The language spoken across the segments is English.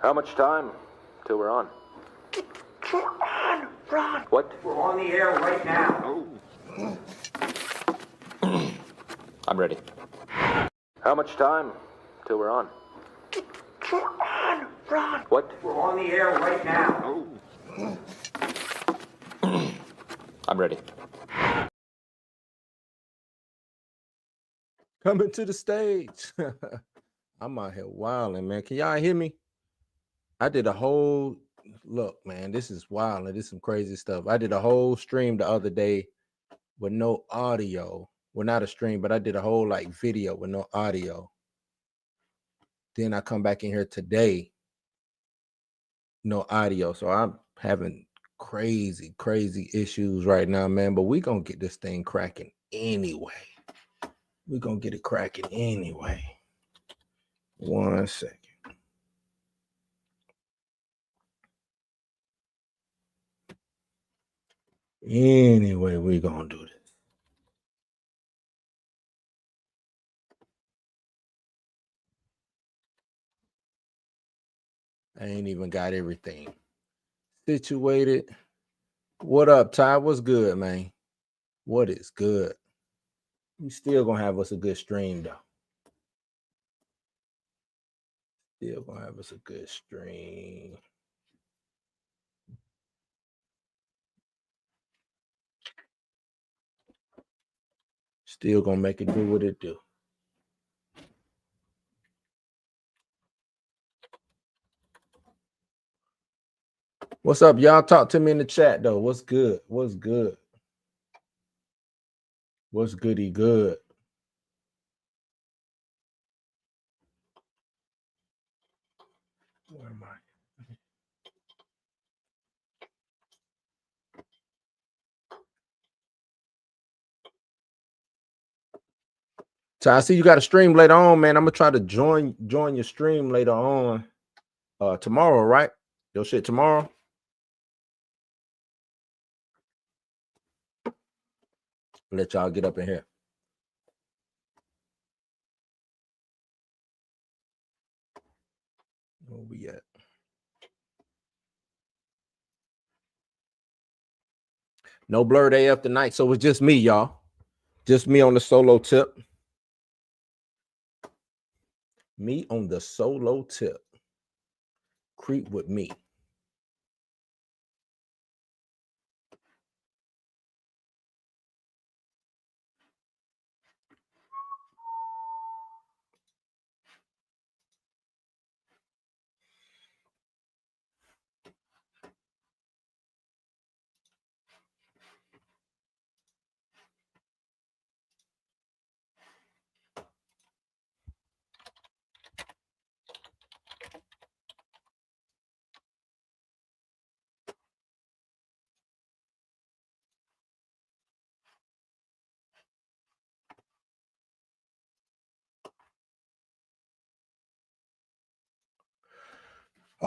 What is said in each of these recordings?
How much time till we're on? We're on, Ron. What? We're on the air right now. Oh. I'm ready. How much time till we're on? We're on, Ron. What? We're on the air right now. Oh. I'm ready. Coming to the stage. I'm out here wilding, man. Can y'all hear me? I did a whole look, man. This is wild. This is some crazy stuff. I did a whole stream the other day with no audio. Well, not a stream, but I did a whole like video with no audio. Then I come back in here today, no audio. So I'm having crazy issues right now, man. But we gonna get this thing cracking anyway. We're gonna get it cracking anyway. 1 second. Anyway, we're gonna do this. I ain't even got everything situated. What up, Ty? What's good, man? What is good? You still gonna have us a good stream, though. Still gonna have us a good stream. Still gonna make it do what it do. What's up, y'all? Talk to me in the chat, though. What's good? What's good? What's goody good? Where am I? So I see you got a stream later on, man. I'm gonna try to join your stream later on. Tomorrow, right? Your shit tomorrow. Let y'all get up in here. Where we at? No Blurred AF tonight, so it's just me, y'all. Just me on the solo tip. Me on the solo tip. Creep with me.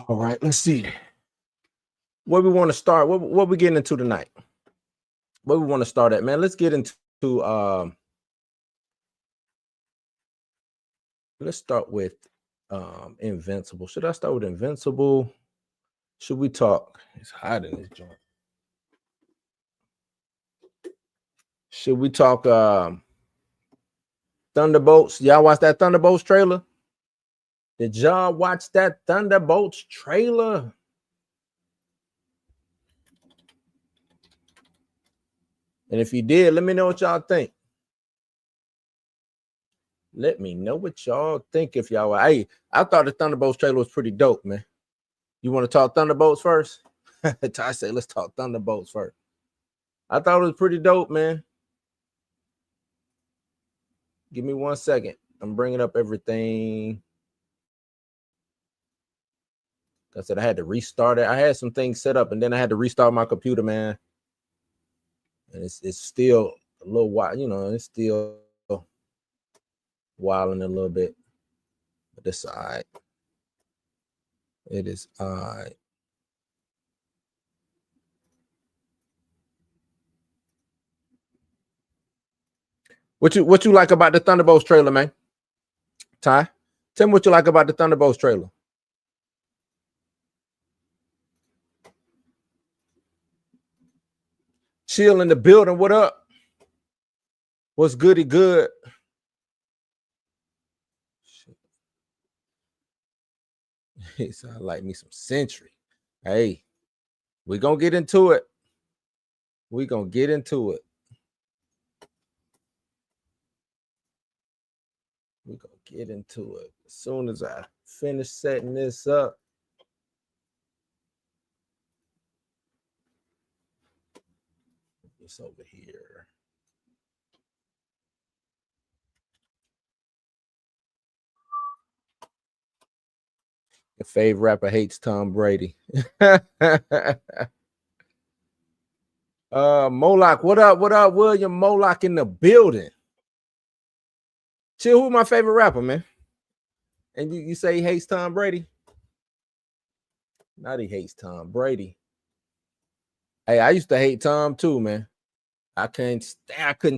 All right, let's see. Where we want to start? What we getting into tonight? Where we want to start at, man? Let's get into let's start with Invincible. Should I start with Invincible? Should we talk? It's hot in this joint. Should we talk Thunderbolts? Y'all watch that Thunderbolts trailer? Did y'all watch that Thunderbolts trailer? And if you did, let me know what y'all think. Let me know what y'all think if y'all were. Hey, I thought the Thunderbolts trailer was pretty dope, man. You want to talk Thunderbolts first? I say let's talk Thunderbolts first. I thought it was pretty dope, man. Give me 1 second. I'm bringing up everything. I said I had to restart it. I had some things set up, and then I had to restart my computer, man. And it's still a little wild, you know. It's still wilding a little bit, but it's all right. It is all right. What you like about the Thunderbolts trailer, man? Ty, tell me what you like about the Thunderbolts trailer. Chill in the building. What up? What's goody good? It sounds like me some Century. Hey, we're gonna get into it. We're gonna get into it. We're gonna get into it as soon as I finish setting this up. It's over here. Your favorite rapper hates Tom Brady. Moloch, what up? What up? William Moloch in the building. Chill, who's my favorite rapper, man? And you say he hates Tom Brady? Not he hates Tom Brady. Hey, I used to hate Tom too, man. I couldn't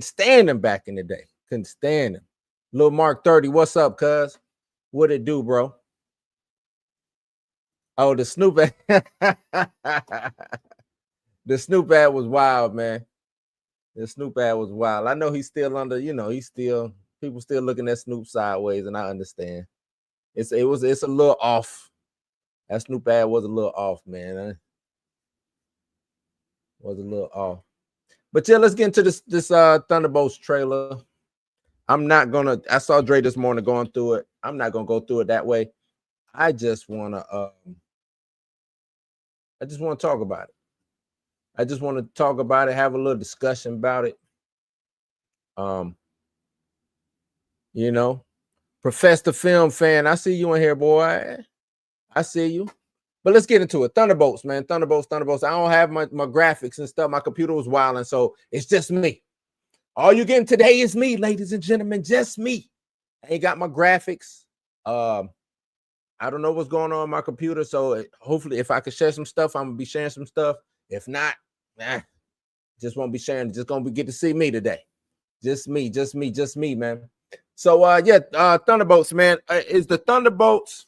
stand him back in the day. Couldn't stand him. Lil Mark 30, what's up, cuz? What it do, bro? Oh, the Snoop ad. The Snoop ad was wild, man. The Snoop ad was wild. I know he's still under, people still looking at Snoop sideways, and I understand. It's a little off. That Snoop ad was a little off, man. Was a little off. But yeah, let's get into this Thunderbolts trailer. I saw Dre this morning going through it. I'm not gonna go through it that way. I just wanna talk about it. I just want to talk about it, have a little discussion about it. Profess the film fan. I see you in here, boy. I see you. But let's get into it. Thunderbolts, man. Thunderbolts. I don't have my graphics and stuff. My computer was wilding, so it's just me. All you getting today is me, ladies and gentlemen. Just me. I ain't got my graphics. I don't know what's going on my computer, so hopefully if I could share some stuff, I'm gonna be sharing some stuff. If not, just won't be sharing. Just gonna get to see me today. Just me, man. So Thunderbolts, man. Is the Thunderbolts.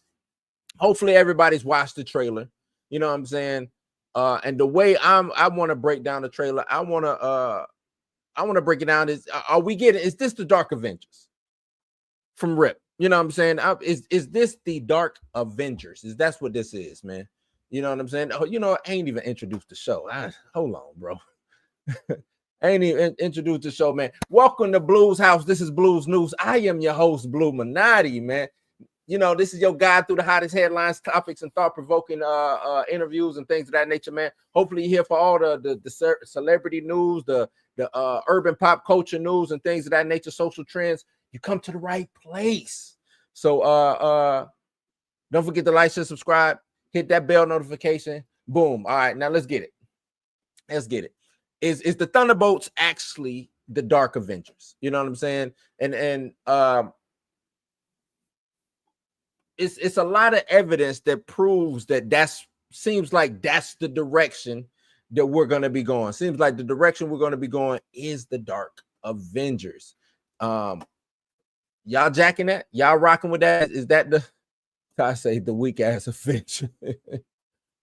Hopefully everybody's watched the trailer. You know what I'm saying? And the way I want to break down the trailer, I want to break it down. Is this the Dark Avengers from Rip? You know what I'm saying? Is this the Dark Avengers? That's what this is, man. You know what I'm saying? Oh, I ain't even introduced the show. Hold on, bro. I ain't even introduced the show, man. Welcome to Blues House. This is Blues News. I am your host, Blue Minotti, man. This is your guide through the hottest headlines, topics, and thought-provoking interviews and things of that nature, man. Hopefully you're here for all the celebrity news, the urban pop culture news and things of that nature, social trends. You come to the right place. So don't forget to like, share, subscribe, hit that bell notification. Boom. All right, now let's get it. Is the Thunderbolts actually the Dark Avengers? You know what I'm saying? And it's a lot of evidence that proves that seems like that's the direction that we're going to be going. Seems like the direction we're going to be going is the Dark Avengers. Y'all jacking that? Y'all rocking with that? Is that the weak ass Avenger?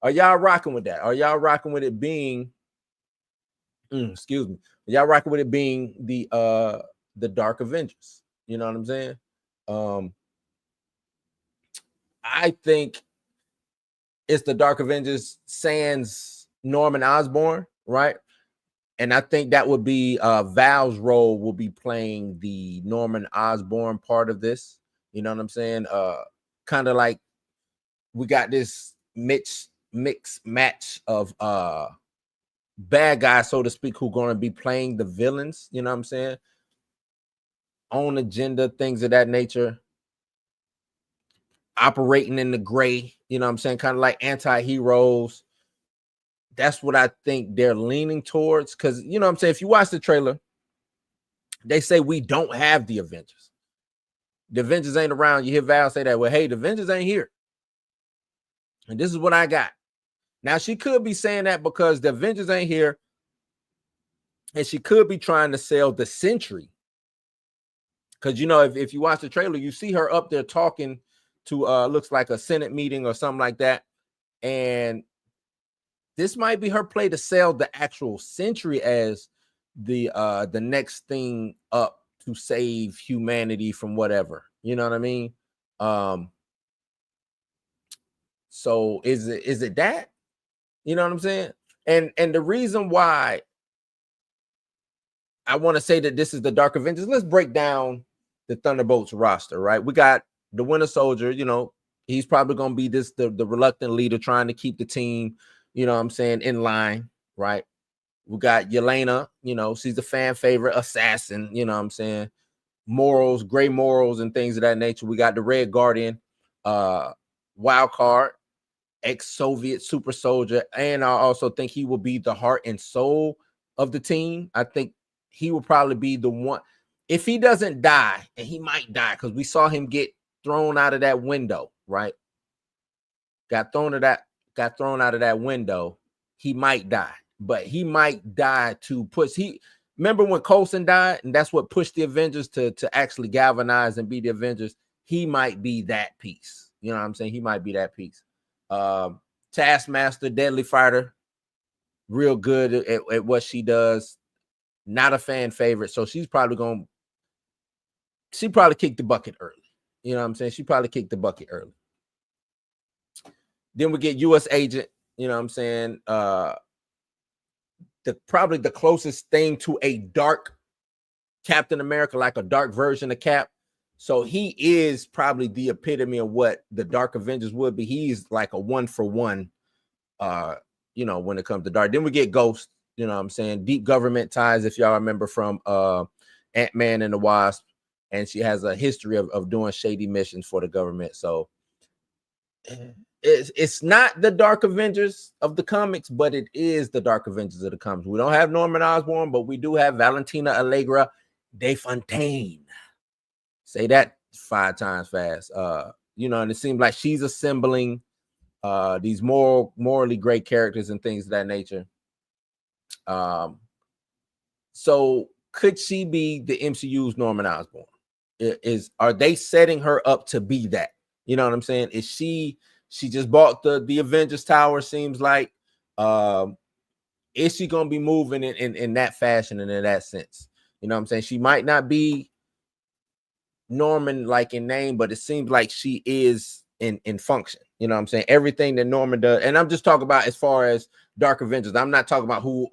Are y'all rocking with that? Are y'all rocking with it being excuse me? Are y'all rocking with it being the Dark Avengers? You know what I'm saying? I think it's the Dark Avengers sans Norman Osborn, right? And I think that would be Val's role will be playing the Norman Osborn part of this. You know what I'm saying? Kind of like we got this mix match of bad guys, so to speak, who are going to be playing the villains. You know what I'm saying? Own agenda, things of that nature. Operating in the gray, you know what I'm saying? Kind of like anti-heroes. That's what I think they're leaning towards. Because, you know what I'm saying? If you watch the trailer, they say we don't have the Avengers. The Avengers ain't around. You hear Val say that. Well, hey, the Avengers ain't here. And this is what I got. Now, she could be saying that because the Avengers ain't here. And she could be trying to sell the Sentry. Because, if you watch the trailer, you see her up there talking to looks like a Senate meeting or something like that. And this might be her play to sell the actual Century as the next thing up to save humanity from whatever. You know what I mean? So is it that? You know what I'm saying? And the reason why I want to say that this is the Dark Avengers, let's break down the Thunderbolts roster, right? We got the Winter Soldier, you know, he's probably going to be the reluctant leader trying to keep the team, you know what I'm saying, in line, right? We got Yelena, you know, she's a fan favorite assassin, you know what I'm saying? Morals, gray morals, and things of that nature. We got the Red Guardian, wild card, ex-Soviet super soldier, and I also think he will be the heart and soul of the team. I think he will probably be the one. If he doesn't die, and he might die because we saw him get thrown out of that window, right? Got thrown out of that window. He might die, but he might die to push. Remember when Coulson died, and that's what pushed the Avengers to actually galvanize and be the Avengers. He might be that piece. You know what I'm saying? He might be that piece. Taskmaster, deadly fighter, real good at what she does. Not a fan favorite, so she probably kicked the bucket early. You know what I'm saying? She probably kicked the bucket early. Then we get U.S. Agent. You know what I'm saying? Probably the closest thing to a dark Captain America, like a dark version of Cap. So he is probably the epitome of what the Dark Avengers would be. He's like a 1-for-1, you know, when it comes to dark. Then we get Ghost, you know what I'm saying? Deep government ties, if y'all remember from Ant-Man and the Wasp. And she has a history of doing shady missions for the government. So it's not the Dark Avengers of the comics, but it is the Dark Avengers of the comics. We don't have Norman Osborn, but we do have Valentina Allegra de Fontaine. Say that 5 times fast. You know, and it seems like she's assembling these morally great characters and things of that nature. So could she be the MCU's Norman Osborn? Are they setting her up to be that? You know what I'm saying? Is she just bought the Avengers Tower, seems like. Is she gonna be moving in that fashion and in that sense? You know what I'm saying? She might not be Norman like in name, but it seems like she is in function. You know what I'm saying? Everything that Norman does, and I'm just talking about as far as Dark Avengers. I'm not talking about who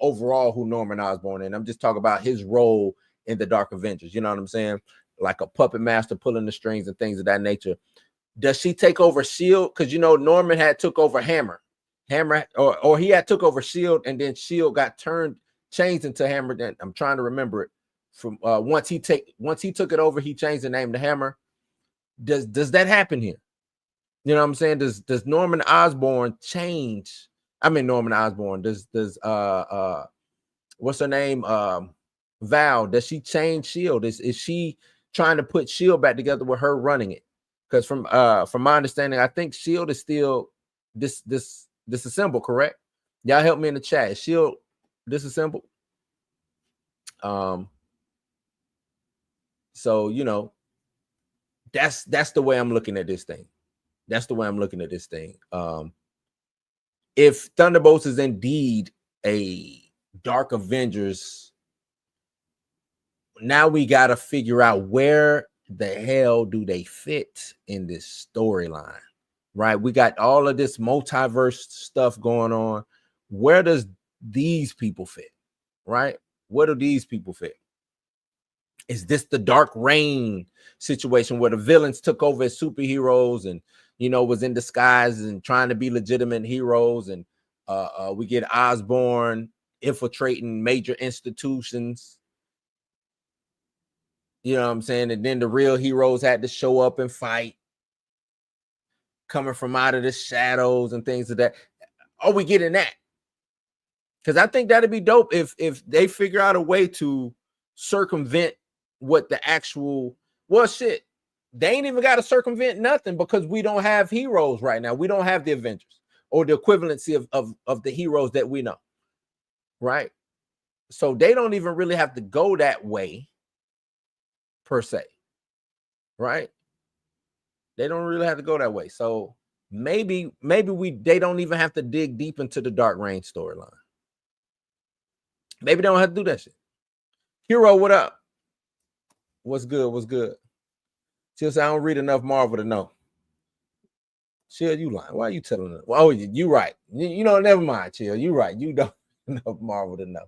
Norman Osborn is. I'm just talking about his role in the Dark Avengers. You know what I'm saying? Like a puppet master pulling the strings and things of that nature. Does she take over Shield? Because you know Norman had took over Hammer, or he had took over Shield, and then Shield got changed into Hammer. Then I'm trying to remember it. From once he took it over, he changed the name to Hammer. Does that happen here? You know what I'm saying? Does Norman Osborn change? I mean Norman Osborn. Does what's her name? Val. Does she change Shield? Is she trying to put Shield back together with her running it? Because from my understanding, I think Shield is still disassembled, correct? Y'all help me in the chat. Is Shield disassembled? So, you know, that's the way I'm looking at this thing. That's the way I'm looking at this thing. If Thunderbolts is indeed a Dark Avengers, now we got to figure out where the hell do they fit in this storyline, right? We got all of this multiverse stuff going on. Where does these people fit, right? Where do these people fit? Is this the Dark Reign situation where the villains took over as superheroes and, you know, was in disguise and trying to be legitimate heroes? And we get Osborn infiltrating major institutions. You know what I'm saying? And then the real heroes had to show up and fight, coming from out of the shadows and things like that. Are we getting that? Because I think that'd be dope if they figure out a way to circumvent what the actual shit. They ain't even got to circumvent nothing because we don't have heroes right now. We don't have the Avengers or the equivalency of the heroes that we know, right? So they don't even really have to go that way per se, right? They don't really have to go that way. So maybe they don't even have to dig deep into the Dark Reign storyline. Maybe they don't have to do that shit. Hero, what up? What's good? What's good? Just I don't read enough Marvel to know. Chill, you lying. Why are you telling us? Well, oh, you right. You know, never mind, Chill. You right. You don't read enough Marvel to know.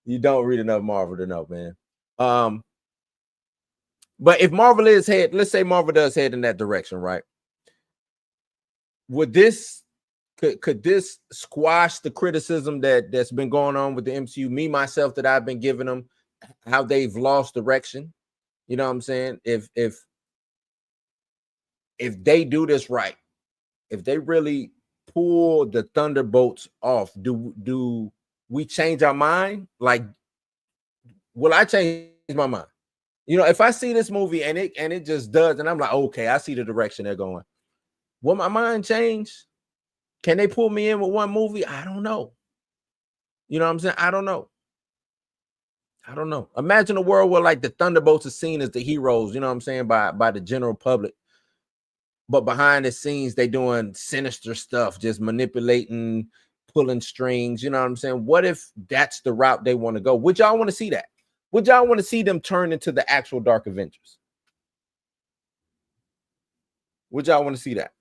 You don't read enough Marvel to know, man. But if Marvel is head, let's say Marvel does head in that direction, right? Would this could this squash the criticism that's been going on with the MCU? Me, myself, that I've been giving them, how they've lost direction. You know what I'm saying? If they do this right, if they really pull the Thunderbolts off, do we change our mind? Like, will I change my mind? You know, if I see this movie and it just does, and I'm like, okay, I see the direction they're going. Will my mind change? Can they pull me in with one movie? I don't know. You know what I'm saying? I don't know. I don't know. Imagine a world where like the Thunderbolts are seen as the heroes, you know what I'm saying, by the general public. But behind the scenes, they doing sinister stuff, just manipulating, pulling strings. You know what I'm saying? What if that's the route they want to go? Would y'all want to see that? Would y'all want to see them turn into the actual Dark Avengers? Would y'all want to see that?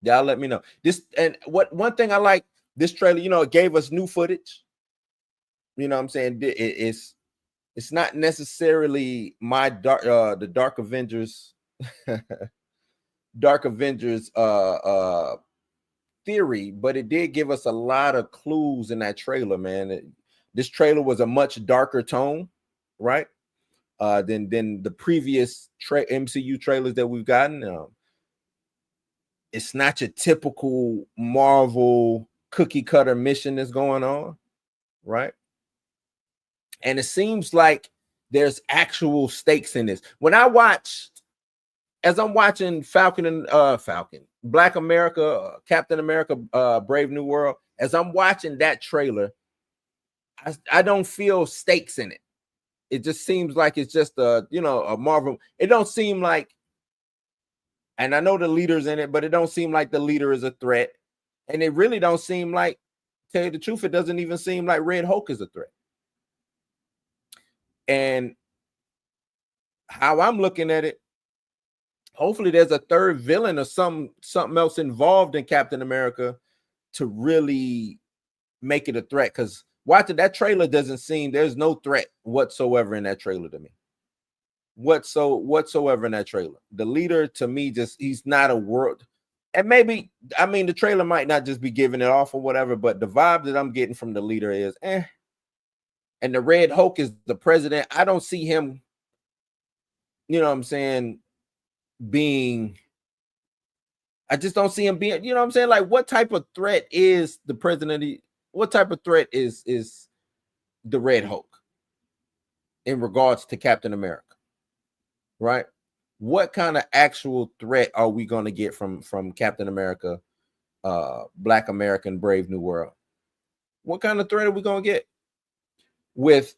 Y'all let me know. This and what one thing I like this trailer, you know, it gave us new footage. You know what I'm saying? It's not necessarily my the Dark Avengers Dark Avengers theory, but it did give us a lot of clues in that trailer, man. This trailer was a much darker tone, right? Than the previous MCU trailers that we've gotten. It's not your typical Marvel cookie cutter mission that's going on, right? And it seems like there's actual stakes in this. When I watch, as I'm watching Black America, Captain America, Brave New World, as I'm watching that trailer, I don't feel stakes in it. It just seems like it's just a Marvel. It don't seem like, and I know the leader's in it, but it don't seem like the leader is a threat. And it really don't seem like, tell you the truth, it doesn't even seem like Red Hulk is a threat. And how I'm looking at it, hopefully there's a third villain or something else involved in Captain America to really make it a threat. Because watching that trailer doesn't seem, there's no threat whatsoever in that trailer to me. Whatsoever in that trailer. The leader to me, just he's not a world. And maybe, I mean, the trailer might not just be giving it off or whatever, but the vibe that I'm getting from the leader is And the Red Hulk is the president. I don't see him, you know what I'm saying, I just don't see him being, you know what I'm saying? Like, what type of threat is the president? What type of threat is the Red Hulk in regards to Captain America? Right? What kind of actual threat are we going to get from Captain America, Black American, Brave New World? What kind of threat are we going to get? With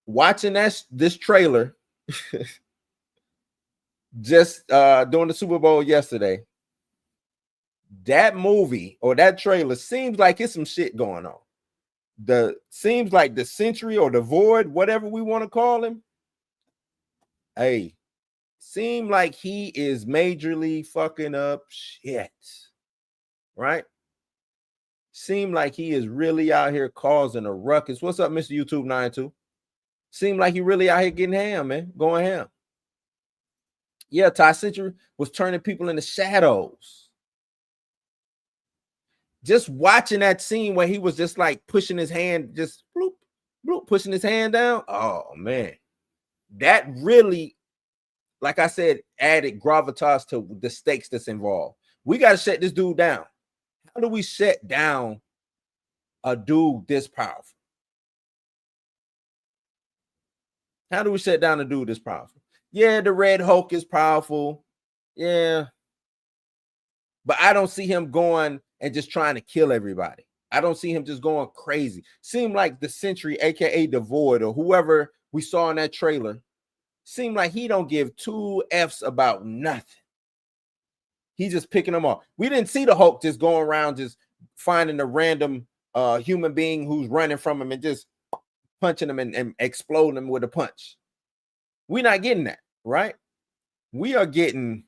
watching this trailer, just during the Super Bowl yesterday, that movie or that trailer seems like it's some shit going on. Seems like the Sentry or the Void, whatever we want to call him, seem like he is majorly fucking up shit, right? Seem like he is really out here causing a ruckus. What's up, Mr. YouTube 92? Seem like he really out here getting ham, man, going ham. Yeah, Ty Sentry was turning people into shadows. Just watching that scene where he was just like pushing his hand, just bloop, bloop, pushing his hand down. Oh man, that really, like I said, added gravitas to the stakes that's involved. We got to shut this dude down. How do we shut down a dude this powerful? How do we shut down a dude this powerful? Yeah, the Red Hulk is powerful. Yeah. But I don't see him going and just trying to kill everybody. I don't see him just going crazy. Seemed like the Sentry, aka the Void, or whoever we saw in that trailer, seem like he don't give two F's about nothing. He's just picking them off. We didn't see the Hulk just going around just finding a random human being who's running from him and just punching him and exploding him with a punch. We're not getting that, right? We are getting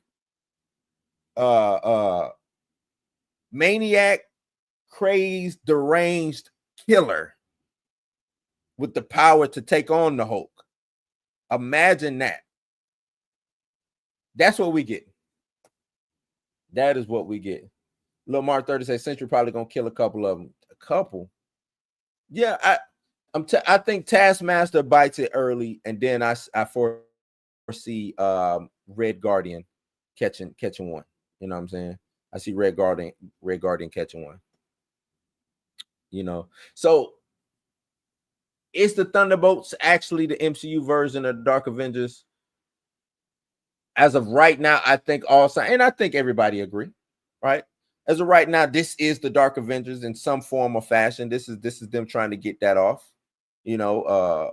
maniac, crazed, deranged killer with the power to take on the Hulk. Imagine that. That's what we get. That is what we get. Lil Mark 30 says Century probably gonna kill a couple of them. A couple. Yeah, I think Taskmaster bites it early, and then I foresee Red Guardian catching one. You know what I'm saying? I see Red Guardian catching one. You know, so is the Thunderbolts actually the MCU version of the Dark Avengers? As of right now, I think and I think everybody agree, right? As of right now, this is the Dark Avengers in some form or fashion. This is them trying to get that off. You know,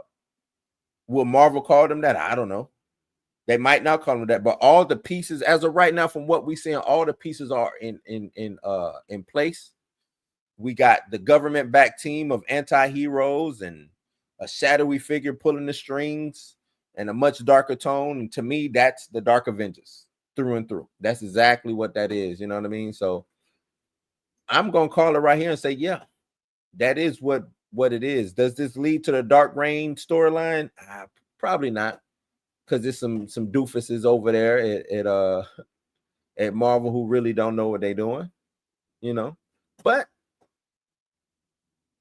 will Marvel call them that? I don't know. They might not call them that, but all the pieces, as of right now, from what we're seeing, all the pieces are in place. We got the government-backed team of anti-heroes and a shadowy figure pulling the strings and a much darker tone. And to me, that's the Dark Avengers through and through. That's exactly what that is. You know what I mean? So I'm gonna call it right here and say, yeah, that is what it is. Does this lead to the Dark Reign storyline? Probably not, because there's some doofuses over there at Marvel who really don't know what they're doing, you know. But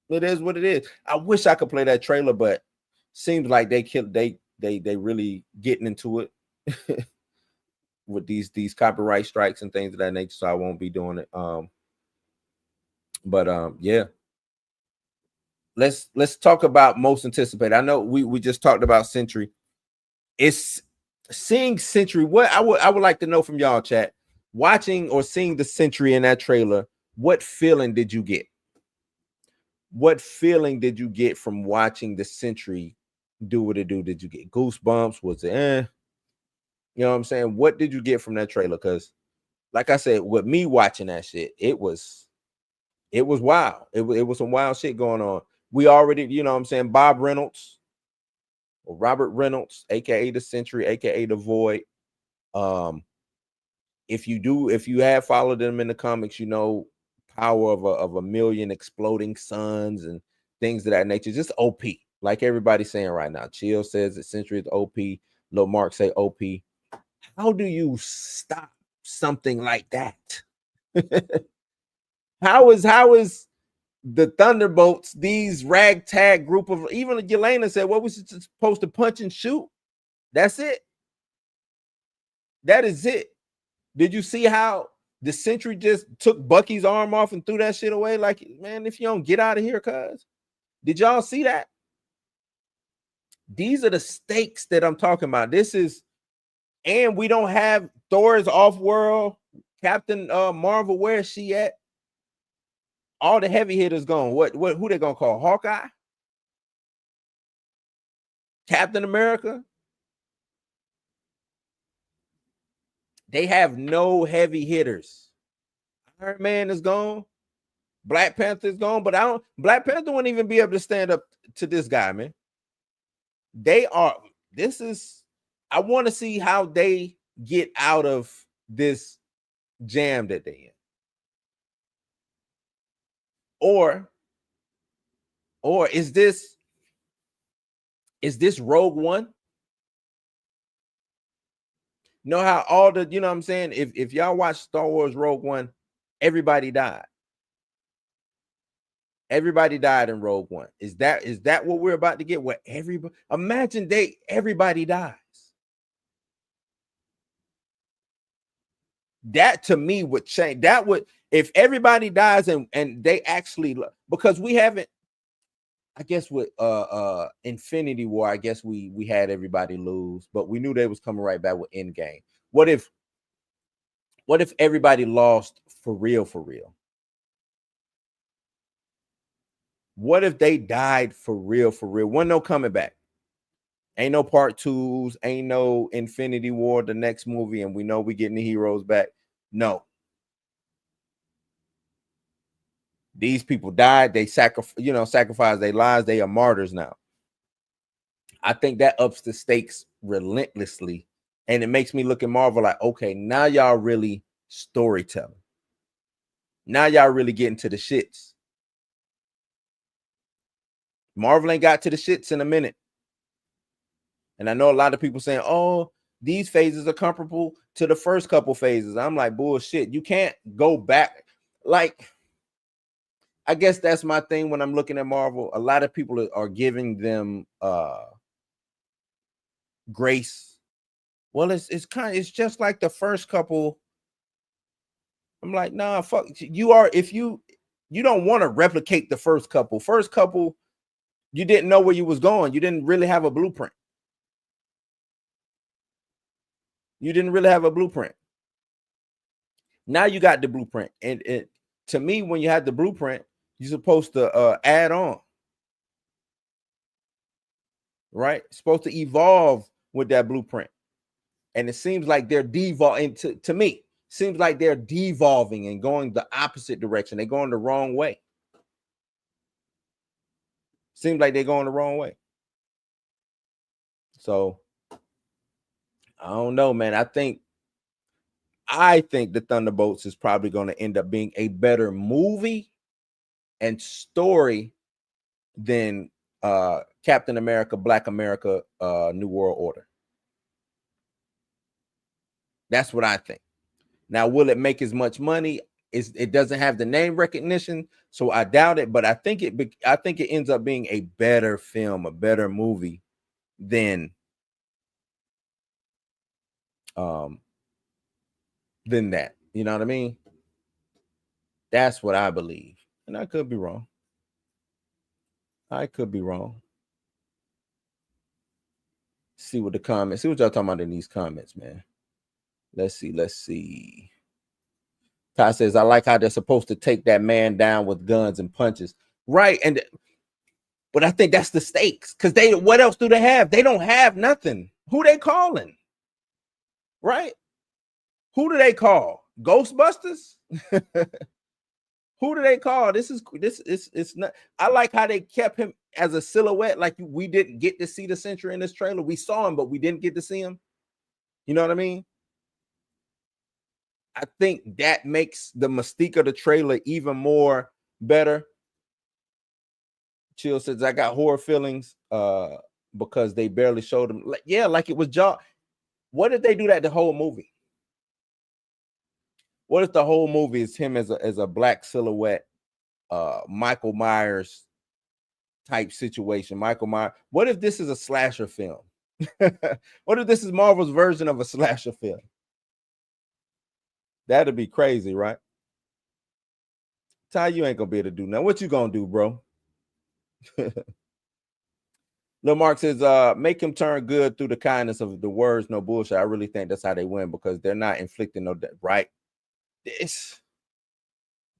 it is what it is. I wish I could play that trailer, but seems like they really getting into it with these copyright strikes and things of that nature. So I won't be doing it. Yeah. Let's talk about most anticipated. I know we just talked about Century. It's seeing Century. What I would like to know from y'all, chat, watching or seeing the Century in that trailer, what feeling did you get? What feeling did you get from watching the Century do what it do? Did you get goosebumps? Was it you know what I'm saying? What did you get from that trailer? Because like I said, with me watching that shit, it was wild. It was some wild shit going on. We already, you know what I'm saying, Bob Reynolds or Robert Reynolds, aka the Century, aka the Void. If you have followed them in the comics, you know, power of a million exploding suns and things of that nature. Just OP, like everybody's saying right now. Chill says that Century is OP. Lil Mark say OP. How do you stop something like that? How is the Thunderbolts, these ragtag group of, even Yelena said, what was it supposed to punch and shoot? That's it. That is it. Did you see how the Century just took Bucky's arm off and threw that shit away? Like, man, if you don't get out of here, cuz. Did y'all see that? These are the stakes that I'm talking about. This is, and we don't have Thor's off-world, Captain Marvel, where is she at? All the heavy hitters gone. Who they gonna call? Hawkeye? Captain America? They have no heavy hitters. Iron Man is gone. Black Panther is gone, but Black Panther wouldn't even be able to stand up to this guy, man. I want to see how they get out of this jam that they're in. Or is this Rogue One? Know how all the, you know what I'm saying? If y'all watch Star Wars Rogue One, everybody died. Everybody died in Rogue One. Is that what we're about to get? Where everybody, imagine everybody dies. That to me would change. That would, if everybody dies and they actually, because we haven't, I guess with Infinity War, I guess we had everybody lose, but we knew they was coming right back with Endgame. What if everybody lost for real? What if they died for real? Wasn't no coming back. Ain't no part 2s, ain't no Infinity War, the next movie, and we know we getting the heroes back. No. These people died, they sacrificed their lives, they are martyrs now. I think that ups the stakes relentlessly. And it makes me look at Marvel like, okay, now y'all really storytelling. Now y'all really getting to the shits. Marvel ain't got to the shits in a minute. And I know a lot of people saying, oh, these phases are comparable to the first couple phases. I'm like, bullshit. You can't go back. Like, I guess that's my thing when I'm looking at Marvel. A lot of people are giving them grace. Well, it's just like the first couple. I'm like, nah, fuck. You are, if you don't want to replicate the first couple. First couple, you didn't know where you was going. You didn't really have a blueprint. You didn't really have a blueprint. Now you got the blueprint. And to me, when you have the blueprint, you're supposed to add on. Right? Supposed to evolve with that blueprint. And it seems like they're devolving. To me, seems like they're devolving and going the opposite direction. They're going the wrong way. Seems like they're going the wrong way. So I don't know, man. I think the Thunderbolts is probably going to end up being a better movie and story than Captain America, Black America, New World Order. That's what I think. Now, will it make as much money? It doesn't have the name recognition, so I doubt it. But I think it ends up being a better film, a better movie than that. You know what I mean? That's what I believe, and I could be wrong. See what the comments. See what y'all talking about in these comments, man. Let's see. Ty says, I like how they're supposed to take that man down with guns and punches. Right. But I think that's the stakes. Because what else do they have? They don't have nothing. Who they calling? Right? Who do they call? Ghostbusters? Who do they call? It's not. I like how they kept him as a silhouette. Like we didn't get to see the Sentry in this trailer. We saw him, but we didn't get to see him. You know what I mean? I think that makes the mystique of the trailer even more better. Chill says, I got horror feelings because they barely showed him. Like it was Jaw. What if they do that the whole movie? What if the whole movie is him as a black silhouette, Michael Myers type situation? Michael Myers. What if this is a slasher film? What if this is Marvel's version of a slasher film? That'd be crazy, right? Ty, you ain't gonna be able to do nothing. What you gonna do, bro? Lil Mark says, make him turn good through the kindness of the words, no bullshit. I really think that's how they win because they're not inflicting no death, right?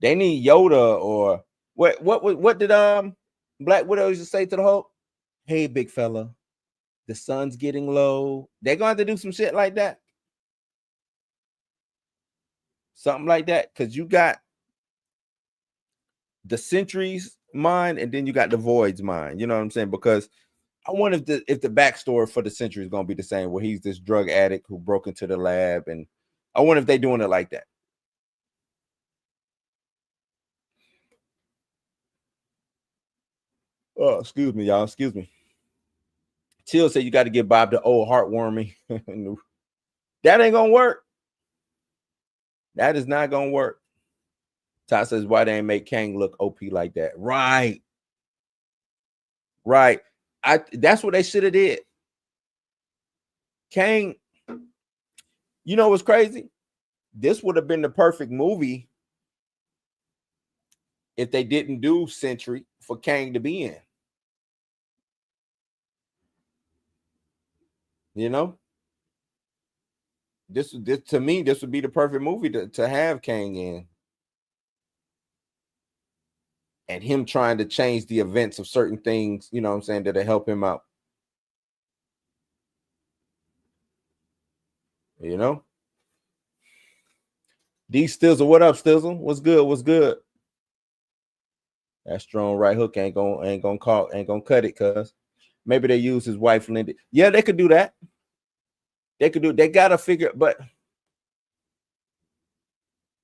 They need Yoda or what did Black Widow used to say to the Hulk? Hey, big fella, the sun's getting low. They're gonna have to do some shit like that. Something like that, because you got the Sentry's mind and then you got the Void's mind. You know what I'm saying? Because I wonder if the backstory for the Sentry is gonna be the same, where he's this drug addict who broke into the lab, and I wonder if they're doing it like that. Oh, excuse me, y'all. Excuse me. Chill said you got to give Bob the old heartwarming. That ain't gonna work. That is not gonna work. Ty says, why they ain't make Kang look OP like that? Right. That's what they should have did. Kang, you know what's crazy? This would have been the perfect movie if they didn't do Sentry for Kang to be in. You know? This to me, this would be the perfect movie to have Kang in. And him trying to change the events of certain things, you know what I'm saying, that'll help him out. You know. D Stizzle, what up, Stizzle? What's good? What's good? That strong right hook ain't gonna cut it, cuz maybe they use his wife Lindy. Yeah, they could do that. They gotta figure, but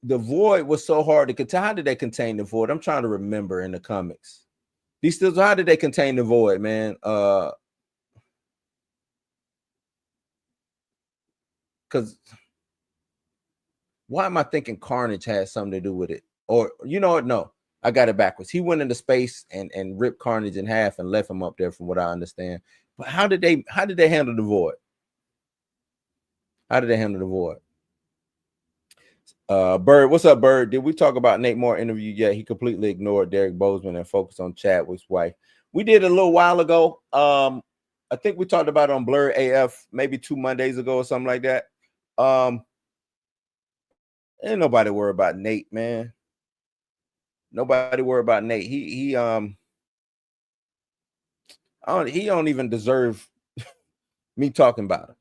the void was so hard to contain. How did they contain the void? I'm trying to remember in the comics. These Stizzle, how did they contain the void, man? Because why am I thinking Carnage has something to do with it? Or you know what? No, I got it backwards. He went into space and ripped Carnage in half and left him up there, from what I understand. But how did they handle the void? How did they handle the void? Bird, what's up, Bird? Did we talk about Nate Moore interview yet? He completely ignored Derek Bozeman and focused on Chadwick's wife. We did a little while ago. I think we talked about it on Blur AF maybe 2 Mondays ago or something like that. Ain't nobody worry about Nate, man. Nobody worry about Nate. He don't even deserve me talking about him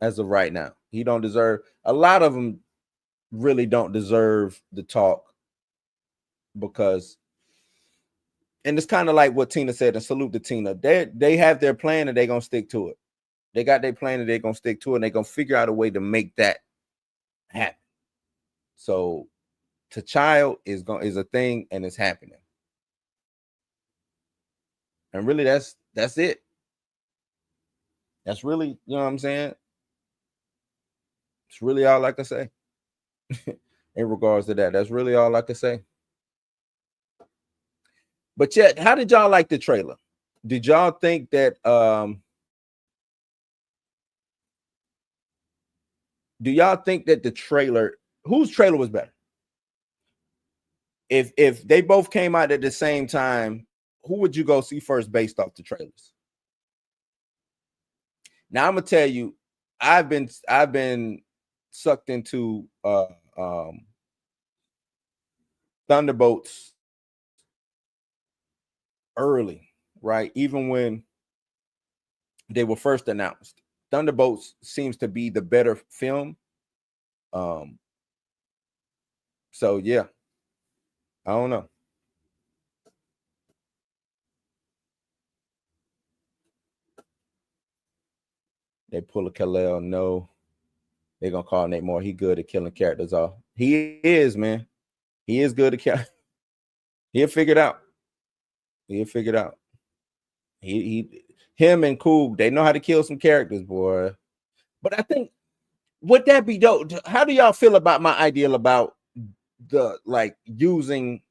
as of right now. He don't deserve, a lot of them really don't deserve the talk, because, and it's kind of like what Tina said, and salute to Tina. They have their plan and they're gonna stick to it. They got their plan and they're gonna stick to it, and they're gonna figure out a way to make that happen. So T'Challa is a thing, and it's happening. And really that's it. That's really, you know what I'm saying? It's really all I can say. In regards to that. That's really all I can say. But yet, how did y'all like the trailer? Did y'all think that do y'all think that the trailer, whose trailer was better? If they both came out at the same time, who would you go see first based off the trailers? Now I'm gonna tell you, I've been sucked into Thunderbolts early, right? Even when they were first announced, Thunderbolts seems to be the better film. So yeah, I don't know. They pull a Kal-El. No, they're gonna call Nate Moore. He good at killing characters off. He is, man. He is good at kill. He'll figure it out. He'll figure it out. Him and Coog, they know how to kill some characters, boy. But I think, would that be dope? How do y'all feel about my ideal about the like using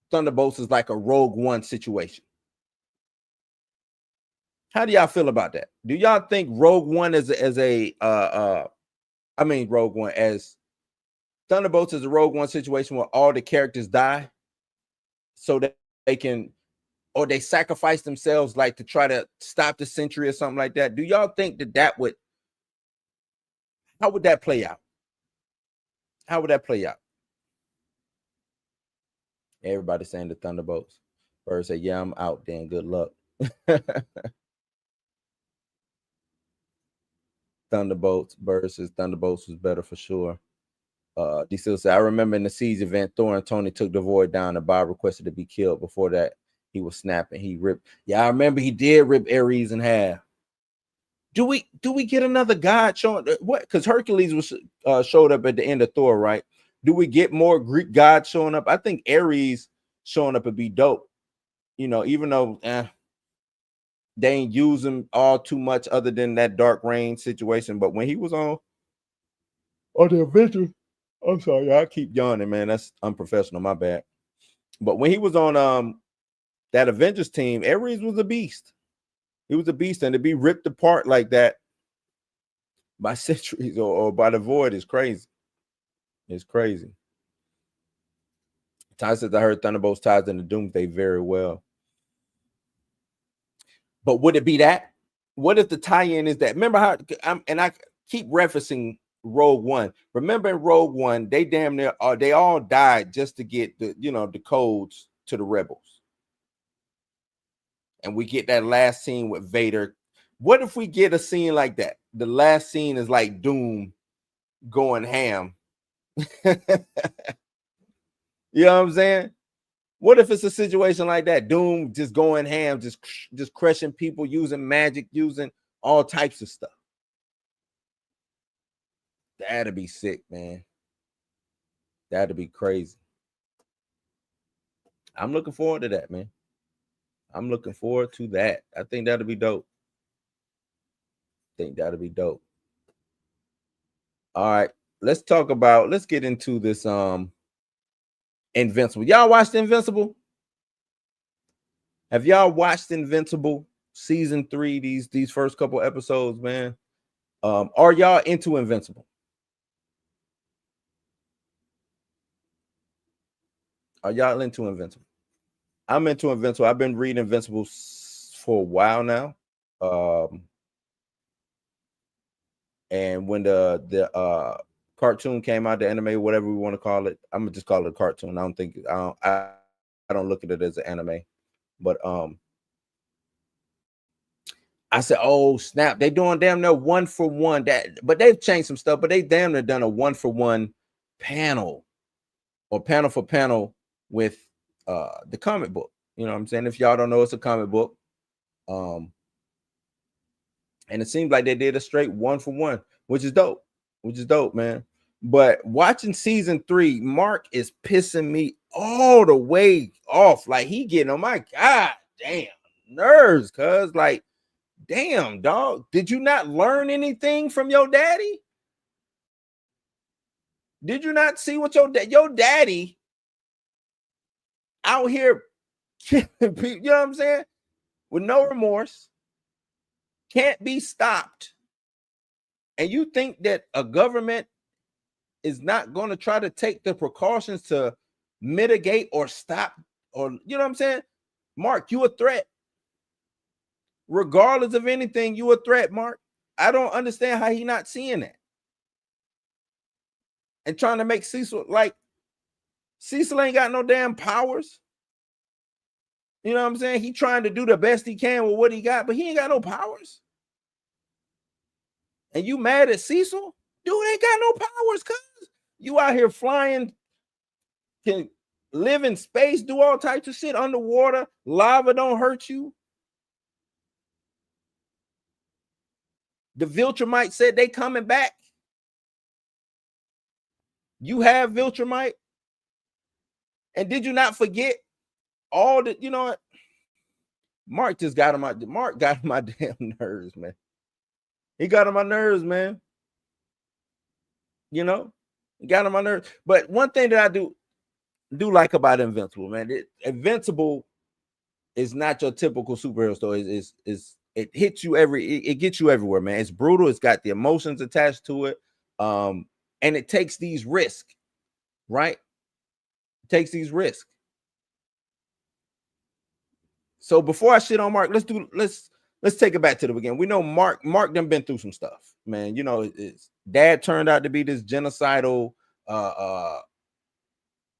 Thunderbolts as like a Rogue One situation? How do y'all feel about that? Do y'all think Rogue One as Rogue One as Thunderbolts is a Rogue One situation where all the characters die so that they can, or they sacrifice themselves like to try to stop the Sentry or something like that? Do y'all think that would, how would that play out? How would that play out? Everybody saying the Thunderbolts. Bird said, yeah, I'm out then. Good luck. Thunderbolts. Bird says Thunderbolts was better for sure. D still said, I remember in the Siege event, Thor and Tony took the void down and Bob requested to be killed. Before that, he was snapping. He ripped. Yeah, I remember he did rip Ares in half. Do we get another god showing what? Because Hercules was showed up at the end of Thor, right? Do we get more Greek gods showing up? I think Ares showing up would be dope. You know, even though they ain't use him all too much other than that Dark Reign situation. But when he was on the Avengers, I'm sorry, I keep yawning, man. That's unprofessional, my bad. But when he was on that Avengers team, Ares was a beast. He was a beast, and to be ripped apart like that by Sentries or by the Void is crazy. It's crazy. Ty says, I heard Thunderbolts ties into Doomsday very well. But would it be that? What if the tie-in is that? Remember how, and I keep referencing Rogue One. Remember in Rogue One, they damn near they all died just to get the codes to the rebels. And we get that last scene with Vader. What if we get a scene like that? the last scene is like Doom going ham. You know what I'm saying? What if it's a situation like that? Doom just going ham, just crushing people, using magic, using all types of stuff. That'd be sick, man. That'd be crazy. I'm looking forward to that, man. I'm looking forward to that. I think that'll be dope. All right, let's get into this Invincible. Y'all watched Invincible? Have y'all watched Invincible season 3, these first couple episodes, man? Are y'all into Invincible? Are y'all into Invincible? I'm into Invincible. I've been reading Invincible for a while now. And when the cartoon came out, the anime, whatever we want to call it, I'm gonna just call it a cartoon. I don't look at it as an anime. But I said, oh snap, they doing damn near 1-for-1. But they've changed some stuff, but they damn near done a 1-for-1 panel or panel for panel with the comic book. You know what I'm saying? If y'all don't know, it's a comic book. And it seems like they did a straight 1-for-1, which is dope, man. But watching season 3, Mark is pissing me all the way off. Like, he getting on my god damn nerves, cuz like, damn dog, did you not learn anything from your daddy? Did you not see what your daddy out here killing people, you know what I'm saying, with no remorse, can't be stopped? And you think that a government is not going to try to take the precautions to mitigate or stop, or you know what I'm saying? Mark, you a threat. Regardless of anything, you a threat, Mark. I don't understand how he not seeing that. And trying to make Cecil, like, Cecil ain't got no damn powers. You know what I'm saying? He trying to do the best he can with what he got, but he ain't got no powers. And you mad at Cecil? Dude ain't got no powers, cuz. You out here flying, can live in space, do all types of shit underwater. Lava don't hurt you. The Viltrumite said they coming back. You have Viltrumite. And did you not forget all the, you know what? Mark just got on my damn nerves, man. He got on my nerves, man. You know, he got on my nerves. But one thing that I do like about Invincible, man, Invincible is not your typical superhero story. It hits you it gets you everywhere, man. It's brutal. It's got the emotions attached to it. And it takes these risks, right? It takes these risks. So before I shit on Mark, let's take it back to the beginning. We know Mark done been through some stuff, man. You know, his dad turned out to be this genocidal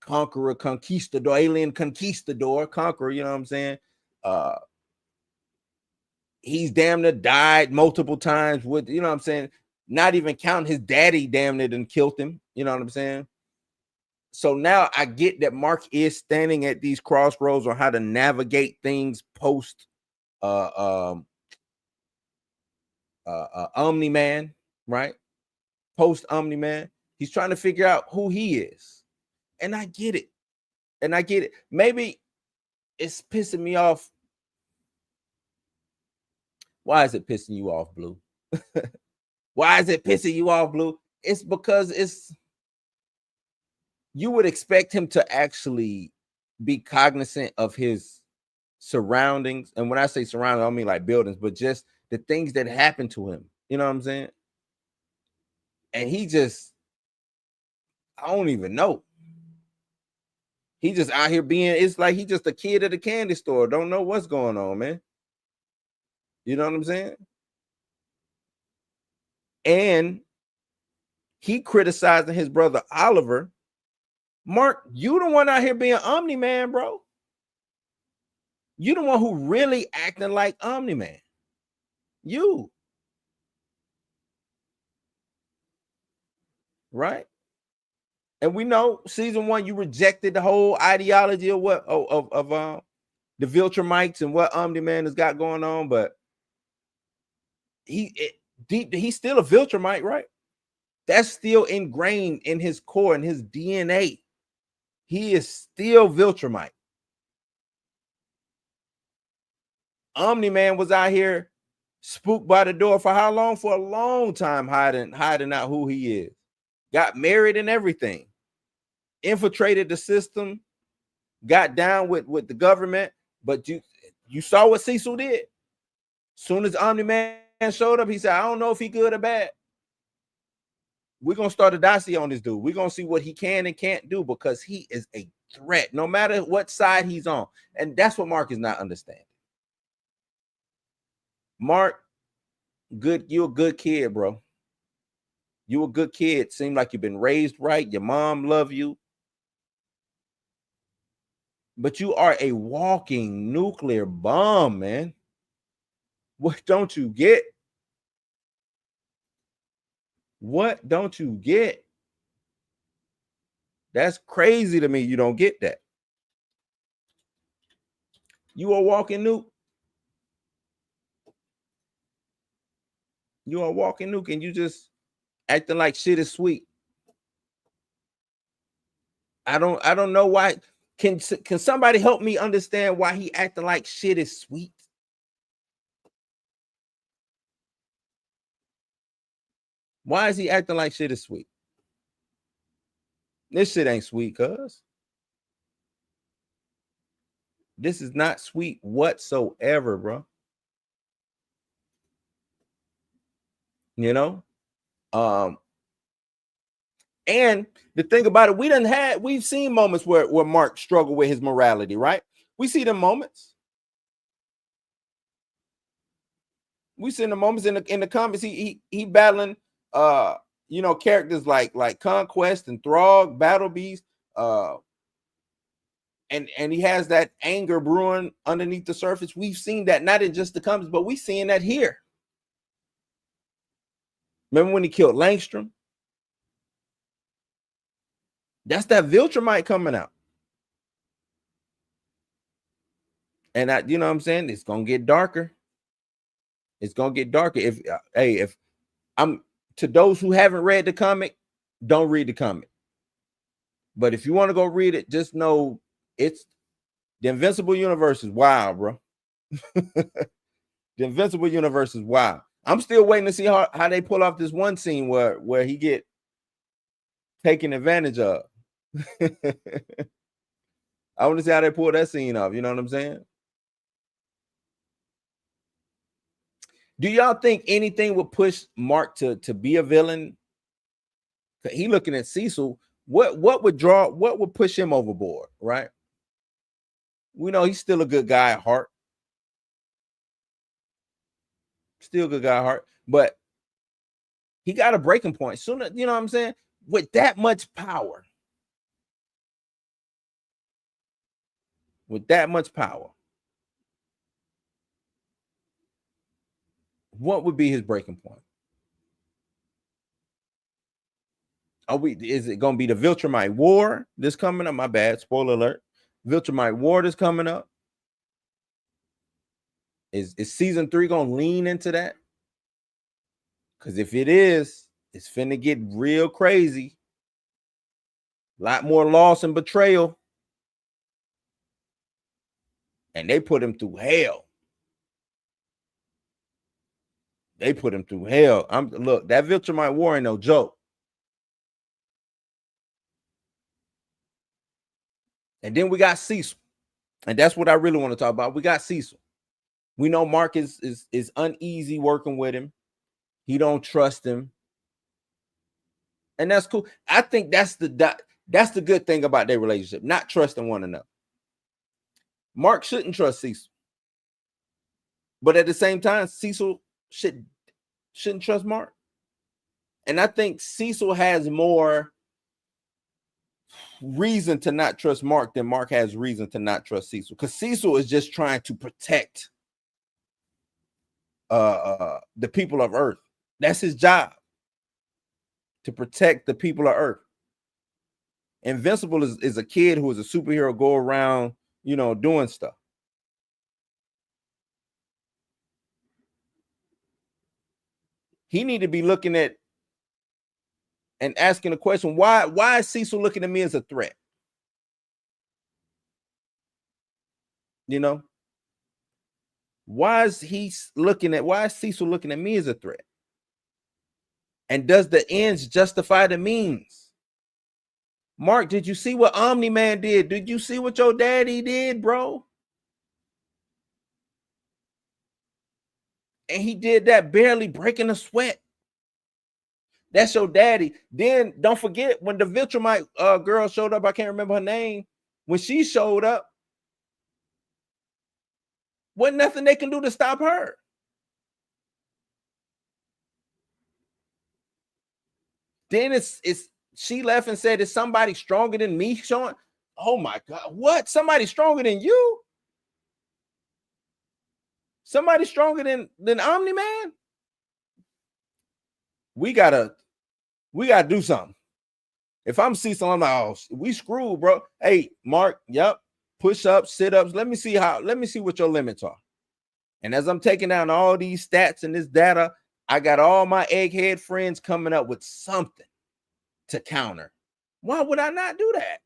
conqueror, conquistador, alien conquistador, conqueror, you know what I'm saying? He's damn near died multiple times with, you know what I'm saying? Not even counting his daddy damn near done killed him, you know what I'm saying? So now I get that Mark is standing at these crossroads on how to navigate things post Omni-Man, right? Post Omni-Man. He's trying to figure out who he is. And I get it. Maybe it's pissing me off. Why is it pissing you off, Blue? Why is it pissing you off, Blue? It's because you would expect him to actually be cognizant of his surroundings. And when I say surroundings, I don't mean like buildings, but just the things that happen to him. You know what I'm saying? And he just, I don't even know. He just out here it's like he just a kid at a candy store. Don't know what's going on, man. You know what I'm saying? And he criticizing his brother Oliver. Mark, you the one out here being Omni-Man, bro. You the one who really acting like Omni-Man. You. right? And we know season 1, you rejected the whole ideology of what of the Viltrumites and what Omni-Man has got going on, but he's still a Viltrumite, right? That's still ingrained in his core and his DNA. He is still Viltrumite. Omni-Man was out here spooked by the door for how long? For a long time, hiding out who he is. Got married and everything. Infiltrated the system. Got down with the government. But you saw what Cecil did. Soon as Omni-Man showed up, he said, I don't know if he good or bad. We're going to start a dossier on this dude. We're going to see what he can and can't do because he is a threat, no matter what side he's on. And that's what Mark is not understanding. Mark, you're a good kid, bro. You a good kid. Seem like you've been raised right. Your mom love you. But you are a walking nuclear bomb, man. What don't you get? What don't you get? That's crazy to me. You don't get that. You are a walking nuke. You are a walking nuke, and you just acting like shit is sweet. I don't know why. Can somebody help me understand why he acting like shit is sweet? Why is he acting like shit is sweet? This shit ain't sweet, cuz. This is not sweet whatsoever, bro. You know? And the thing about it, we've seen moments where Mark struggled with his morality, right? We see the moments. We see the moments in the comics. He battling characters like Conquest and Throg, Battle Beast, and he has that anger brewing underneath the surface. We've seen that not in just the comics, but we're seeing that here. Remember when he killed Langstrom? That's that Viltrumite coming out. And you know what I'm saying? It's gonna get darker. It's gonna get darker. If I'm to those who haven't read the comic, don't read the comic. But if you want to go read it, just know it's the Invincible universe is wild, bro. The Invincible universe is wild. I'm still waiting to see how they pull off this one scene where he get taken advantage of. I want to see how they pull that scene off. You know what I'm saying? Do y'all think anything would push Mark to be a villain? He looking at Cecil. What would push him overboard, right? We know he's still a good guy at heart. Still a good guy at heart, but he got a breaking point sooner. You know what I'm saying? With that much power. With that much power. What would be his breaking point? Is it going to be the Viltrumite War that's coming up? My bad. Spoiler alert. Viltrumite War that's coming up. Is season 3 going to lean into that? Because if it is, it's finna get real crazy. A lot more loss and betrayal. And they put him through hell. They put him through hell. Look, that Viltrumite War ain't no joke. And then we got Cecil. And that's what I really want to talk about. We got Cecil. We know Mark is uneasy working with him. He don't trust him. And that's cool. I think that's the good thing about their relationship, not trusting one another. Mark shouldn't trust Cecil. But at the same time, Cecil shouldn't trust Mark. And I think Cecil has more reason to not trust Mark than Mark has reason to not trust Cecil, because Cecil is just trying to protect the people of Earth. That's his job. to protect the people of Earth. Invincible is a kid who is a superhero, go around, you know, doing stuff. He need to be looking at and asking the question, why is Cecil looking at me as a threat? You know, why is Cecil looking at me as a threat? And does the ends justify the means? Mark, did you see what Omni-Man did? Did you see what your daddy did, bro? And he did that barely breaking a sweat. That's your daddy. Then don't forget when the Viltrumite girl showed up, I can't remember her name. When she showed up, wasn't nothing they can do to stop her. Then she left and said, "Is somebody stronger than me?" Showing, oh my God, what? Somebody stronger than you? Somebody stronger than Omni-Man? We gotta do something. If I'm Cecil, I'm like, oh, we screwed, bro. Hey, Mark, yep, push-ups, sit-ups. Let me see what your limits are. And as I'm taking down all these stats and this data, I got all my egghead friends coming up with something to counter. Why would I not do that?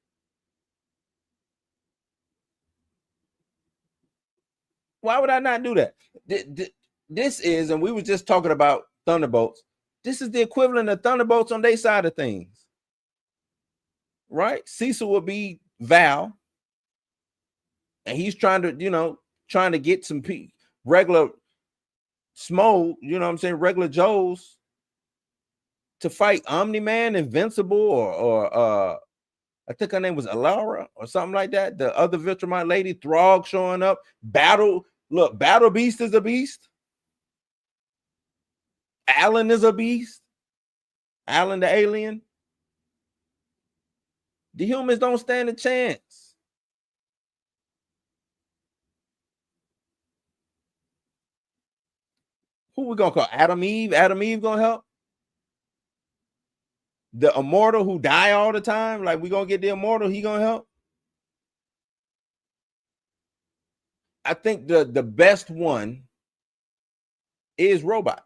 Why would I not do that? This is, and we were just talking about Thunderbolts. This is the equivalent of Thunderbolts on their side of things, right? Cecil will be Val, and he's trying to get some regular Smo, you know what I'm saying, regular Joes to fight Omni-Man, Invincible, or I think her name was Alara or something like that. The other Viltrumite lady, Throg showing up. Battle Beast is a beast. Alan is a beast. Alan the alien. The humans don't stand a chance. Who we gonna call? Adam Eve? Adam Eve gonna help? The immortal who die all the time? Like, we gonna get the immortal, he gonna help? I think the best one is Robot.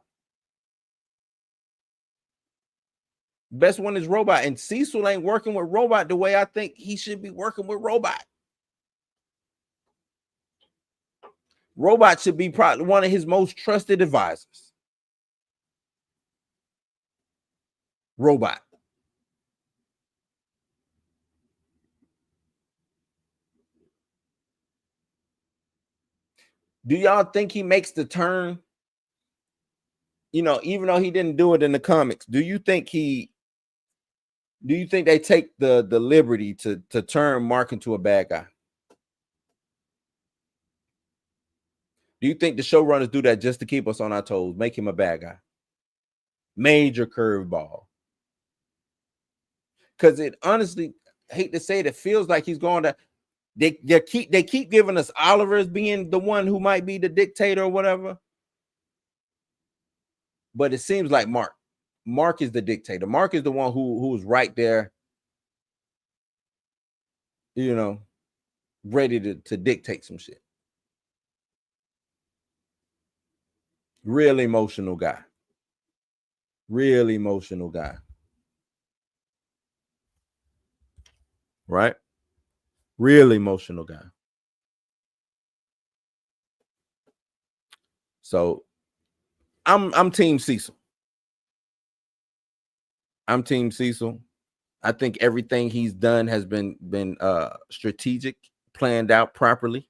Best one is Robot, and Cecil ain't working with Robot the way I think he should be working with Robot. Robot should be probably one of his most trusted advisors. Robot. Do y'all think he makes the turn? You know, even though he didn't do it in the comics, do you think they take the liberty to turn Mark into a bad guy? Do you think the showrunners do that just to keep us on our toes, make him a bad guy? Major curveball. Because it honestly, I hate to say it, it feels like he's going to. They keep giving us Oliver as being the one who might be the dictator or whatever. But it seems like Mark is the dictator. Mark is the one who's right there, you know, ready to dictate some shit. Real emotional guy. Real emotional guy. Right? Real emotional guy. So I'm team Cecil. I'm team Cecil. I think everything he's done has been strategic, planned out properly.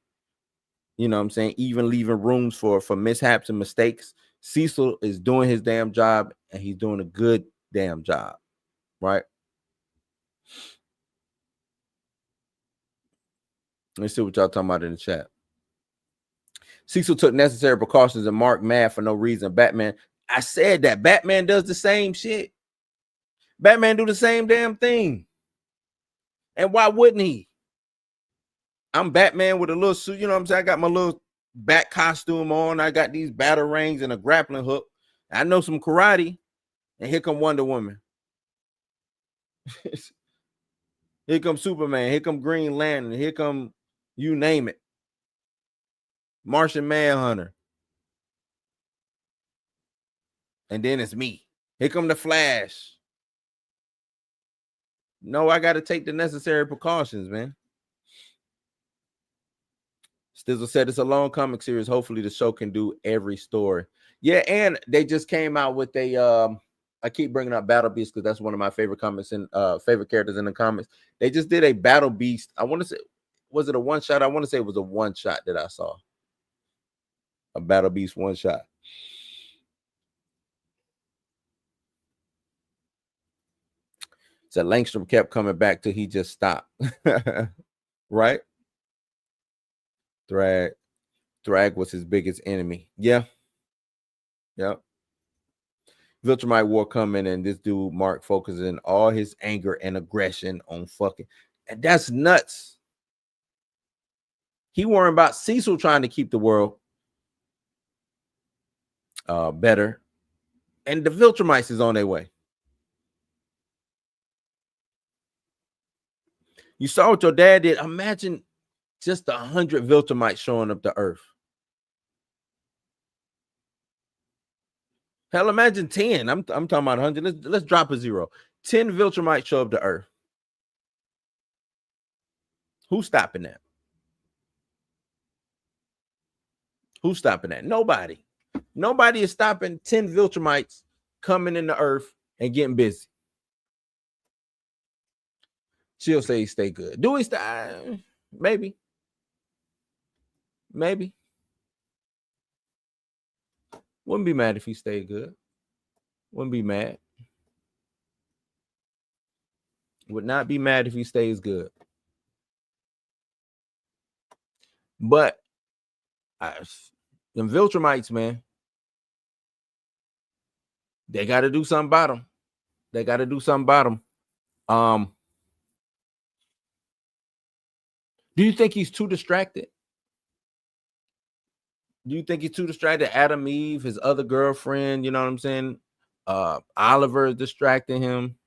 You know what I'm saying? Even leaving rooms for mishaps and mistakes. Cecil is doing his damn job, and he's doing a good damn job, right? Let's see what y'all talking about in the chat. Cecil took necessary precautions and Mark mad for no reason. Batman, I said that. Batman does the same shit. Batman do the same damn thing. And why wouldn't he? I'm Batman with a little suit, you know what I'm saying? I got my little bat costume on. I got these battle rings and a grappling hook. I know some karate. And here come Wonder Woman. Here come Superman. Here come Green Lantern. Here come you name it. Martian Manhunter. And then it's me. Here come the Flash. No, I got to take the necessary precautions, man. Stizzle said it's a long comic series. Hopefully the show can do every story. Yeah, and they just came out with a I keep bringing up Battle Beast because that's one of my favorite comics and favorite characters in the comics. They just did a Battle Beast. I want to say, was it a one shot? I want to say it was a one shot that I saw. A Battle Beast one shot. So Langstrom kept coming back till he just stopped. Right? Thrag was his biggest enemy. Yeah. Yep. Viltrumite War coming, and this dude Mark focusing all his anger and aggression on fucking, and that's nuts. He worrying about Cecil trying to keep the world better, and the Viltrumites is on their way. You saw what your dad did. Imagine just 100 Viltrumites showing up to Earth. Hell, imagine 10. I'm talking about 100. Let's drop a zero. 10 Viltrumites show up to Earth. Who's stopping that? Who's stopping that? Nobody. Nobody is stopping 10 Viltrumites coming into Earth and getting busy. She'll say he stay good. Do he stay? Maybe. Maybe. Wouldn't be mad if he stayed good. Wouldn't be mad. Would not be mad if he stays good. But them Viltrumites, man, they got to do something about them. They got to do something about them. Do you think he's too distracted? Do you think he's too distracted? Adam Eve, his other girlfriend, you know what I'm saying? Oliver is distracting him.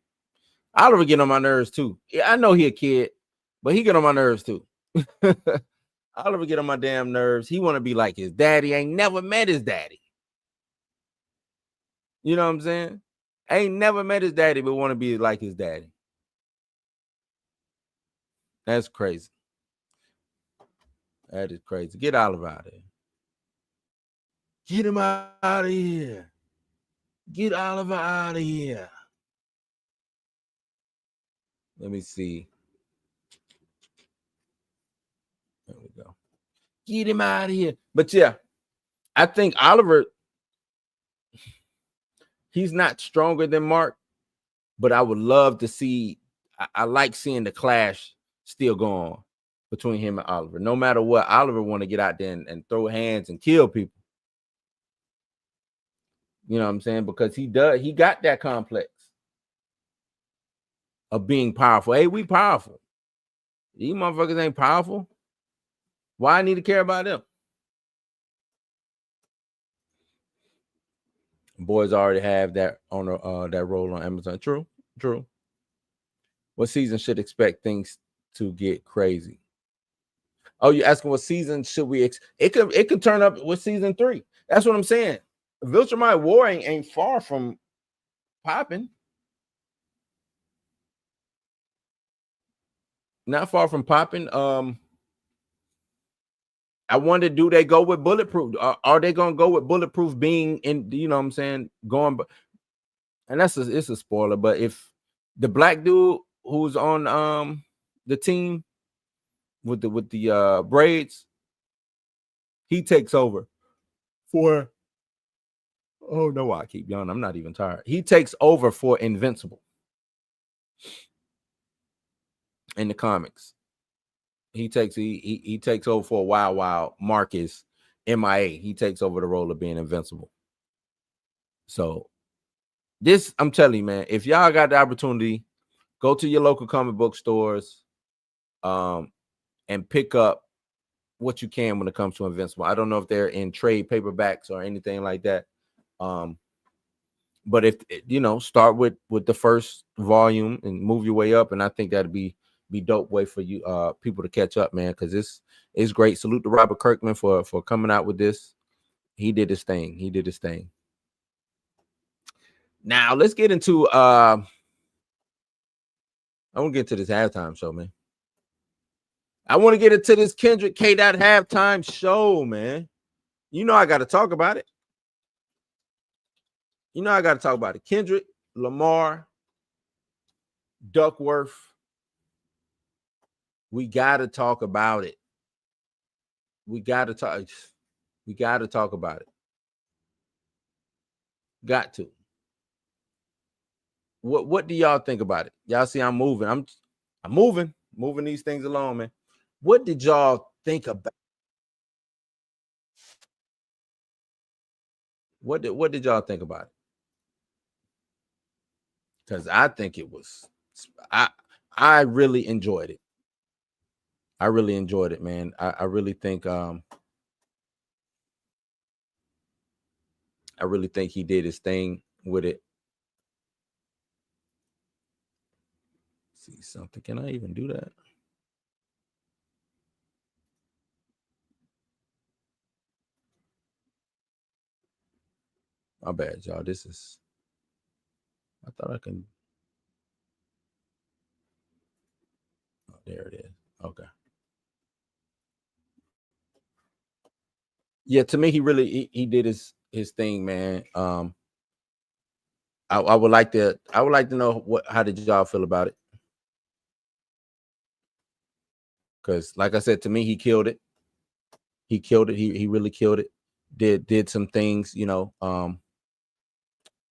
Oliver get on my nerves too. Yeah, I know he a kid, but he get on my nerves too. Oliver get on my damn nerves. He want to be like his daddy. Ain't never met his daddy. You know what I'm saying? Ain't never met his daddy, but want to be like his daddy. That's crazy. That is crazy. Get Oliver out of here. Get him out of here. Get Oliver out of here. Let me see. There we go. Get him out of here. But yeah, I think Oliver, he's not stronger than Mark, but I would love to see, I like seeing the clash still go on between him and Oliver. No matter what, Oliver want to get out there and throw hands and kill people. You know what I'm saying? Because he got that complex of being powerful. Hey, we powerful. These motherfuckers ain't powerful. Why I need to care about them? Boys already have that on that role on Amazon. True. What season should expect things to get crazy? Oh, you're asking what season should we it could turn up with season 3. That's what I'm saying. Viltrumite War ain't far from popping. Not far from popping. I wonder, do they go with Bulletproof? Are they gonna go with Bulletproof being in? You know what I'm saying? Going, and it's a spoiler. But if the black dude who's on the team with the braids, he takes over for. Oh no, I keep yawning. I'm not even tired. He takes over for Invincible in the comics. He takes over for a while Mark is MIA. He takes over the role of being Invincible. So this, I'm telling you, man, if y'all got the opportunity, go to your local comic book stores and pick up what you can when it comes to Invincible. I don't know if they're in trade paperbacks or anything like that. But if start with the first volume and move your way up, and I think that'd be dope way for you people to catch up, man, because it's great. Salute to Robert Kirkman for coming out with this. He did his thing. Now let's get into I want to get to this halftime show, man. I want to get into this Kendrick K. halftime show, man. I got to talk about it. Kendrick Lamar, Duckworth. We got to talk about it. We got to talk about it. Got to. What do y'all think about it? Y'all see I'm moving. I'm moving these things along, man. What did y'all think about? What did y'all think about it? Because I think it was, I really enjoyed it. I really enjoyed it, man. I really think he did his thing with it. See something. Can I even do that? My bad, y'all. I thought I can. Oh, there it is. Okay. Yeah, to me, he did his thing, man. I would like to know how did y'all feel about it? Because, like I said, to me, he killed it. He really killed it. Did some things,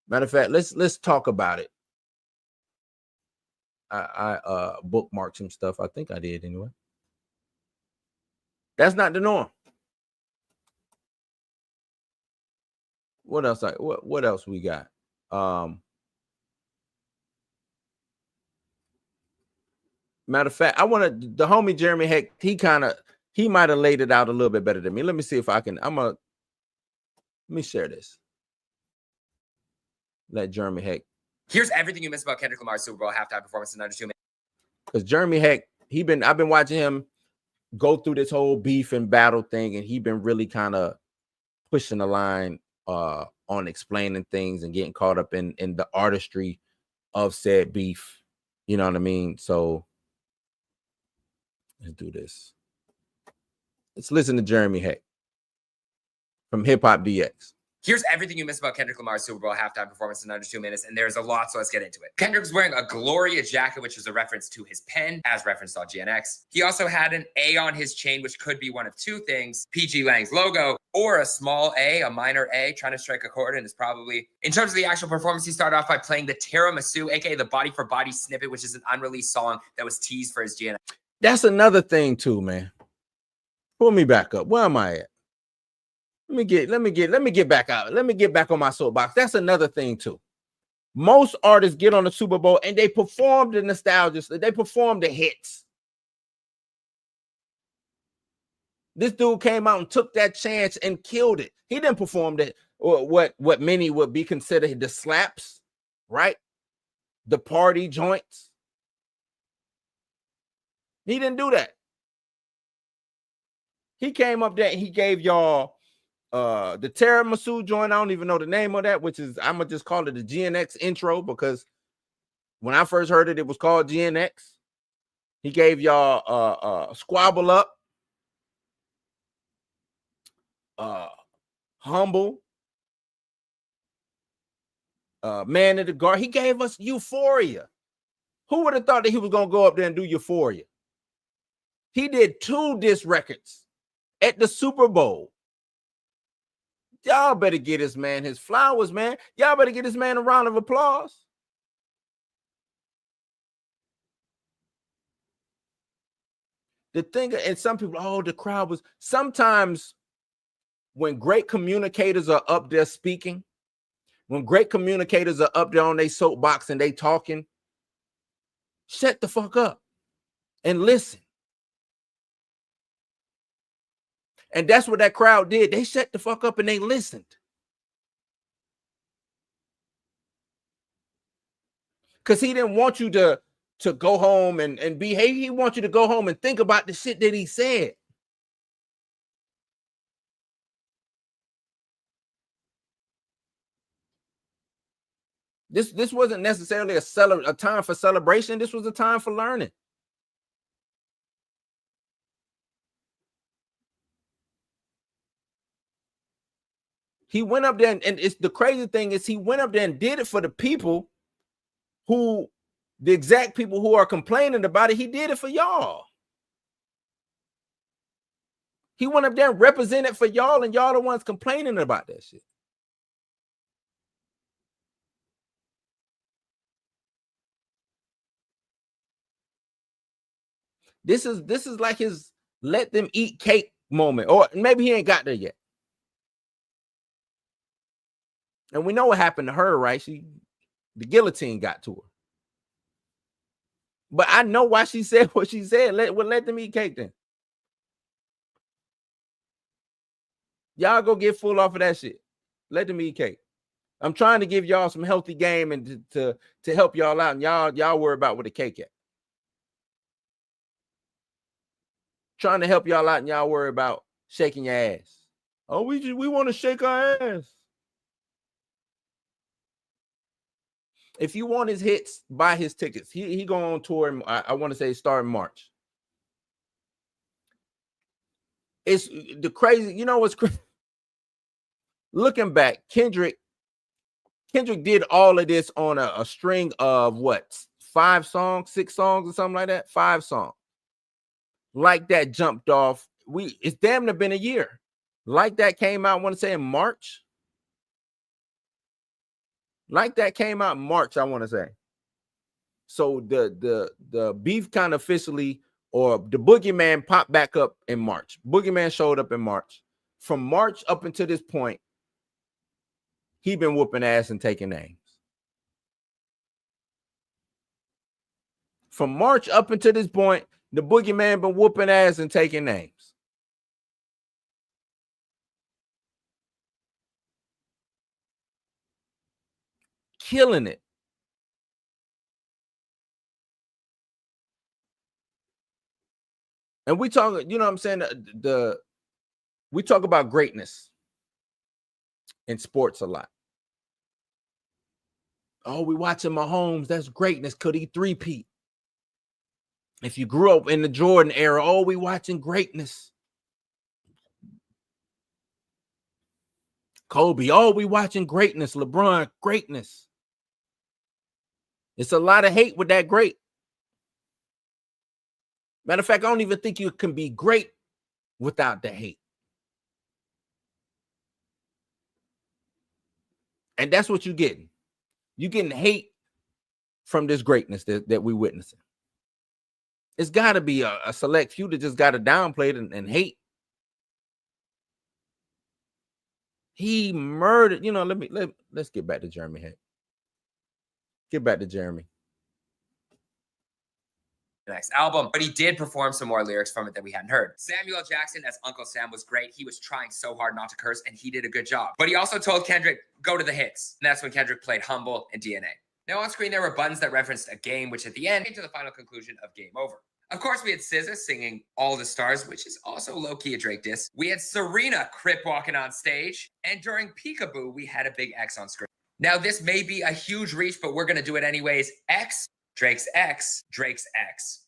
matter of fact, let's talk about it. I bookmarked some stuff. I think I did anyway. That's not the norm. What else? What else we got? Matter of fact, the homie Jeremy Heck. He might have laid it out a little bit better than me. Let me see if I can. Let me share this. Let Jeremy Heck. Here's everything you missed about Kendrick Lamar's Super Bowl halftime performance in under 2 minutes. Because Jeremy Heck, I've been watching him go through this whole beef and battle thing, and he been really kind of pushing the line on explaining things and getting caught up in the artistry of said beef. You know what I mean? So let's do this. Let's listen to Jeremy Heck from Hip Hop DX. Here's everything you missed about Kendrick Lamar's Super Bowl halftime performance in under 2 minutes, and there's a lot, so let's get into it. Kendrick's wearing a Gloria jacket, which is a reference to his pen, as referenced on GNX. He also had an A on his chain, which could be one of two things: PG Lang's logo, or a small A, a minor A, trying to strike a chord, and is probably... In terms of the actual performance, he started off by playing the Tiramisu, aka the Body for Body snippet, which is an unreleased song that was teased for his GNX. That's another thing too, man. Pull me back up. Where am I at? Let me get back out. Let me get back on my soapbox. That's another thing too. Most artists get on the Super Bowl and they perform the nostalgia. They perform the hits. This dude came out and took that chance and killed it. He didn't perform that, or what many would be considered the slaps, right? The party joints. He didn't do that. He came up there and he gave y'all the tiramisu joint. I don't even know the name of that, which is, I'm gonna just call it the GNX intro, because when I first heard it, it was called GNX. He gave y'all Squabble Up, Humble, Man in the Guard. He gave us Euphoria. Who would have thought that he was gonna go up there and do Euphoria? He did 2 diss records at the Super Bowl. Y'all better get this man his flowers, man. Y'all better get this man a round of applause. The thing, and some people, the crowd was, sometimes when great communicators are up there speaking, when great communicators are up there on their soapbox and they talking, shut the fuck up and listen. And that's what that crowd did. They shut the fuck up and they listened. because he didn't want you to go home and behave. He wants you to go home and think about the shit that he said. This wasn't necessarily a time for celebration. This was a time for learning. He went up there and it's the crazy thing is he went up there and did it for the people who, the exact people who are complaining about it. He did it for y'all. He went up there and represented for y'all, and y'all the ones complaining about that shit. This is like his let them eat cake moment, or maybe he ain't got there yet. And we know what happened to her, right? The guillotine got to her. But I know why she said what she said. Let them eat cake then. Y'all go get full off of that shit. Let them eat cake. I'm trying to give y'all some healthy game and to help y'all out, and y'all worry about where the cake at. Trying to help y'all out, and y'all worry about shaking your ass. Oh, we want to shake our ass. If you want his hits, buy his tickets. He going on tour. I want to say start in March. It's the crazy. You know what's crazy? Looking back, Kendrick did all of this on a string of what? 5 songs, 6 songs, or something like that. 5 songs. Like That jumped off. It's damn near been a year. Like That came out, I want to say in March. Like That came out in March, I want to say. So the beef kind of officially, or the Boogeyman popped back up in March. Boogeyman showed up in March. From March up until this point, he been whooping ass and taking names. From March up until this point, the Boogeyman been whooping ass and taking names. Killing it. And we talk, you know what I'm saying? We talk about greatness in sports a lot. Oh, we watching Mahomes. That's greatness. Could he three-peat? If you grew up in the Jordan era, oh, we watching greatness. Kobe, oh, we watching greatness. LeBron, greatness. It's a lot of hate with that great. Matter of fact, I don't even think you can be great without the hate. And that's what you're getting. You're getting hate from this greatness that we're witnessing. It's got to be a select few that just got to downplay it and hate. He murdered, let's get back to Jeremy Heck. Get back to Jeremy. Next album, but he did perform some more lyrics from it that we hadn't heard. Samuel L. Jackson as Uncle Sam was great. He was trying so hard not to curse, and he did a good job. But he also told Kendrick, go to the hits. And that's when Kendrick played Humble and DNA. Now on screen, there were buttons that referenced a game, which at the end came to the final conclusion of Game Over. Of course, we had SZA singing All the Stars, which is also low-key a Drake diss. We had Serena crip walking on stage. And during Peekaboo, we had a big X on screen. Now, this may be a huge reach, but we're going to do it anyways. X, Drake's X, Drake's X.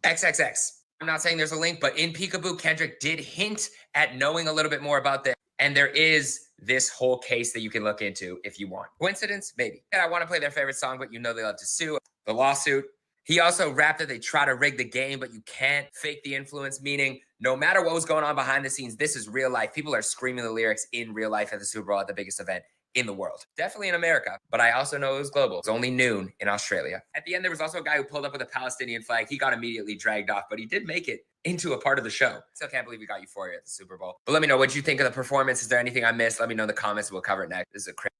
XXX. I'm not saying there's a link, but in Peekaboo, Kendrick did hint at knowing a little bit more about this. And there is this whole case that you can look into if you want. Coincidence? Maybe. And I want to play their favorite song, but you know they love to sue. The lawsuit. He also rapped that they try to rig the game, but you can't fake the influence, meaning no matter what was going on behind the scenes, this is real life. People are screaming the lyrics in real life at the Super Bowl, at the biggest event in the world. Definitely in America, but I also know it was global. It's only noon in Australia. At the end, there was also a guy who pulled up with a Palestinian flag. He got immediately dragged off, but he did make it into a part of the show. Still can't believe we got Euphoria at the Super Bowl. But let me know what you think of the performance. Is there anything I missed? Let me know in the comments. We'll cover it next. This is a crazy.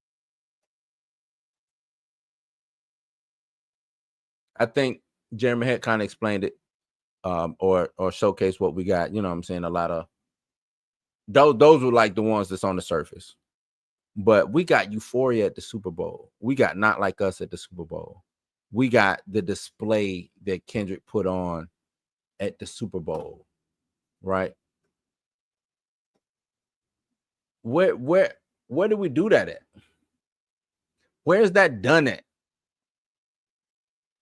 I think Jeremy Heck kind of explained it, or showcased what we got. You know what I'm saying? A lot of those were like the ones that's on the surface. But we got Euphoria at the Super Bowl. We got Not Like Us at the Super Bowl. we got the display that Kendrick put on at the Super Bowl, right? Where do we do that at? Where's that done at?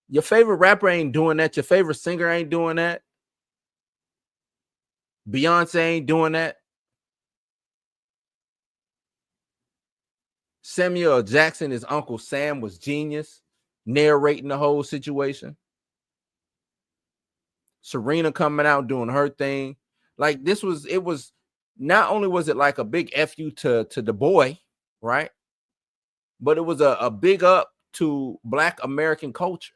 Your favorite rapper ain't doing that. Your favorite singer ain't doing that. Beyonce ain't doing that. Samuel L. Jackson, his Uncle Sam, was genius, narrating the whole situation. Serena coming out doing her thing. Like it was not only was it like a big F you to the boy, right? But it was a big up to Black American culture.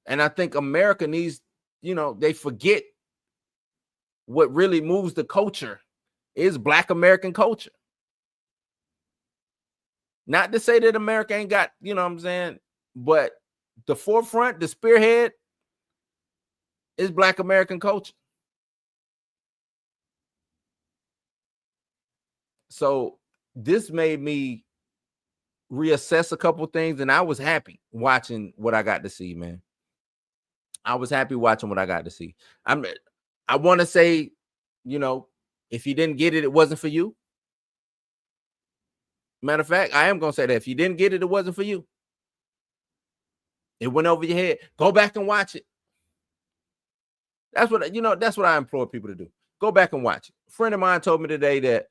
And I think America needs, they forget what really moves the culture is Black American culture. Not to say that America ain't got, you know what I'm saying, but the forefront, the spearhead is Black American culture. So this made me reassess a couple things, and I was happy watching what I got to see, man. I was happy watching what I got to see. I want to say, if you didn't get it, it wasn't for you. Matter of fact, I am going to say that if you didn't get it, it wasn't for you. It went over your head. Go back and watch it. That's what I implore people to do. Go back and watch it. A friend of mine told me today that,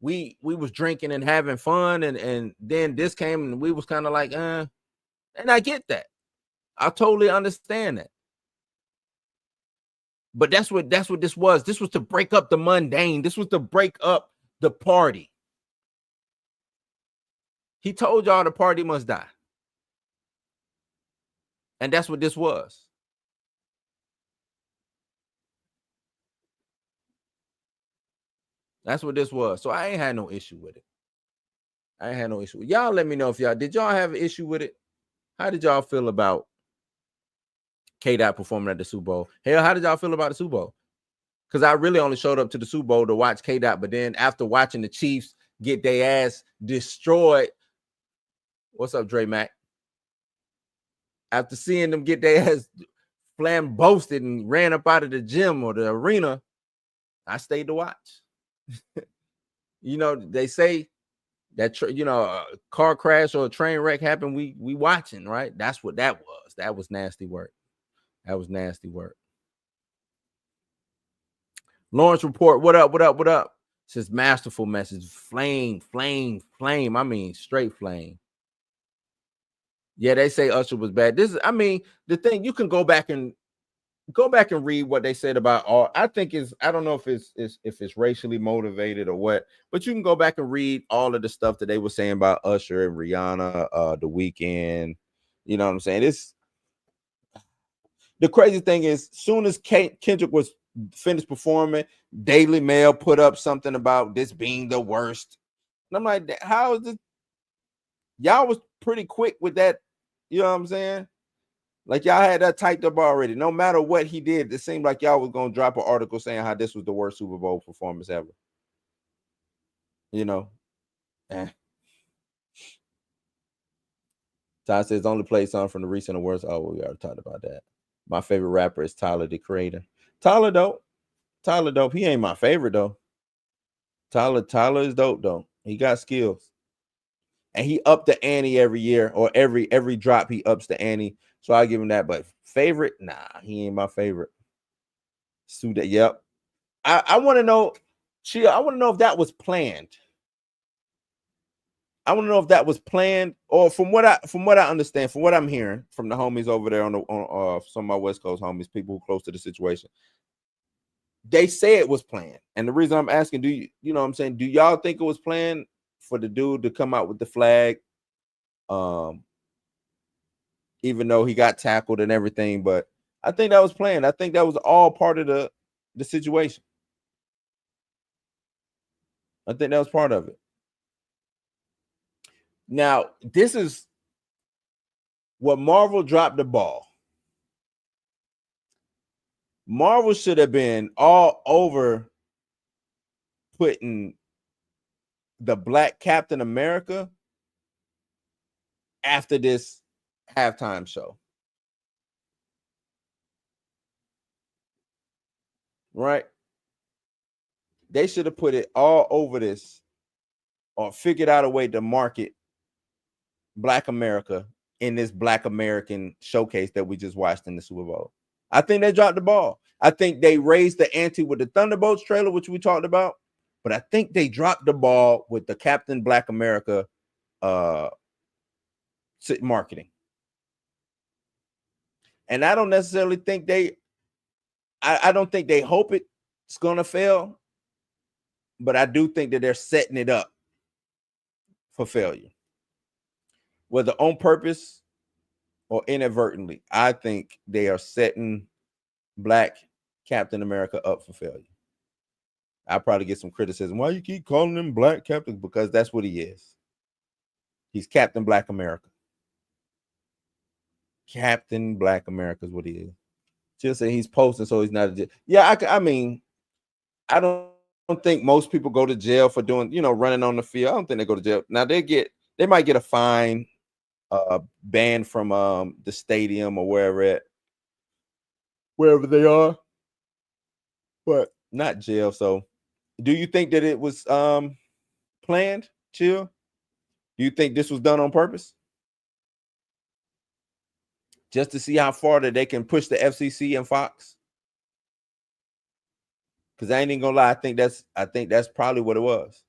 we was drinking and having fun, and then this came and we was kind of like, and I get that. I totally understand that. But that's what this was. This was to break up the mundane. This was to break up the party. He told y'all the party must die. And that's what this was. That's what this was. So I ain't had no issue with it. Y'all let me know if did y'all have an issue with it? How did y'all feel about K-Dot performing at the Super Bowl? Hell, how did y'all feel about the Super Bowl? Because I really only showed up to the Super Bowl to watch K-Dot, but then after watching the Chiefs get their ass destroyed, what's up, Dre Mac? After seeing them get their ass flambosted and ran up out of the gym or the arena, I stayed to watch. They say that a car crash or a train wreck happened, we watching, right? That's what that was. That was nasty work. Lawrence Report, what up? Says masterful message. Flame. I mean, straight flame. Yeah, they say Usher was bad. The thing, you can go back and read what they said about all. I don't know if it's racially motivated or what, but you can go back and read all of the stuff that they were saying about Usher and Rihanna, The Weeknd. You know what I'm saying? The crazy thing is, soon as Kendrick was finished performing, Daily Mail put up something about this being the worst. And I'm like, how is this? Y'all was pretty quick with that. You know what I'm saying? Like, y'all had that typed up already. No matter what he did, it seemed like y'all was going to drop an article saying how this was the worst Super Bowl performance ever. Ty says only play song from the recent awards. Oh, we already talked about that. My favorite rapper is Tyler, the Creator. Tyler dope. He ain't my favorite though. Tyler is dope though. He got skills. And he upped the ante every year, or every drop he ups the ante. So I give him that. But favorite, nah, he ain't my favorite. Yep. I want to know, I want to know if that was planned. I want to know if that was planned, or from what I understand, from what I'm hearing from the homies over there on some of my West Coast homies, people who close to the situation, they say it was planned. And the reason I'm asking, do you know what I'm saying? Do y'all think it was planned for the dude to come out with the flag? Even though he got tackled and everything, but I think that was planned. I think that was all part of the situation. I think that was part of it. Now, this is what Marvel dropped the ball. Marvel should have been all over putting the Black Captain America after this halftime show. Right? They should have put it all over this or figured out a way to market Black America in this Black American showcase that we just watched in the Super Bowl. I think they dropped the ball. I think they raised the ante with the Thunderbolts trailer, which we talked about, but I think they dropped the ball with the Captain Black America marketing. And I don't necessarily think I don't think they hope it's gonna fail, but I do think that they're setting it up for failure. Whether on purpose or inadvertently, I think they are setting Black Captain America up for failure. I'll probably get some criticism. Why you keep calling him Black Captain? Because that's what he is. He's Captain Black America. Captain Black America is what he is. Just say he's posting, so he's not a. Yeah, I mean, I don't think most people go to jail for doing, running on the field. I don't think they go to jail. Now they might get a fine, banned from the stadium or wherever they are, but not jail. So, do you think that it was planned, Chill? Do you think this was done on purpose? Just to see how far that they can push the FCC and Fox? Because I ain't even gonna lie, I think that's probably what it was.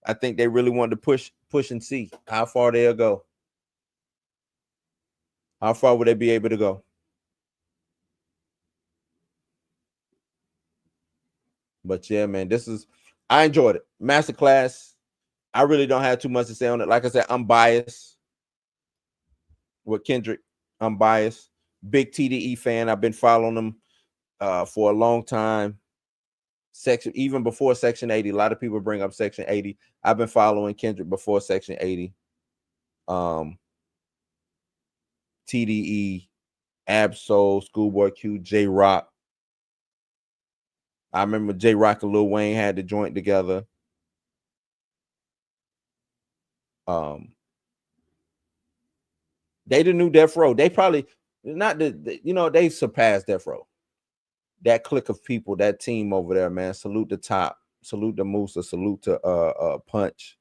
I think they really wanted to push and see how far they'll go. How far would they be able to go? But yeah, man, I enjoyed it. Masterclass. I really don't have too much to say on it. Like I said, I'm biased with Kendrick. I'm biased. Big TDE fan. I've been following him for a long time. Even before Section 80. A lot of people bring up Section 80. I've been following Kendrick before Section 80. TDE, Absol, Schoolboy Q, J Rock. I remember J Rock and Lil Wayne had the joint together. They the new Death Row. They probably not they surpassed Death Row. That clique of people, that team over there, man. Salute the Top, salute the Musa, salute to Punch.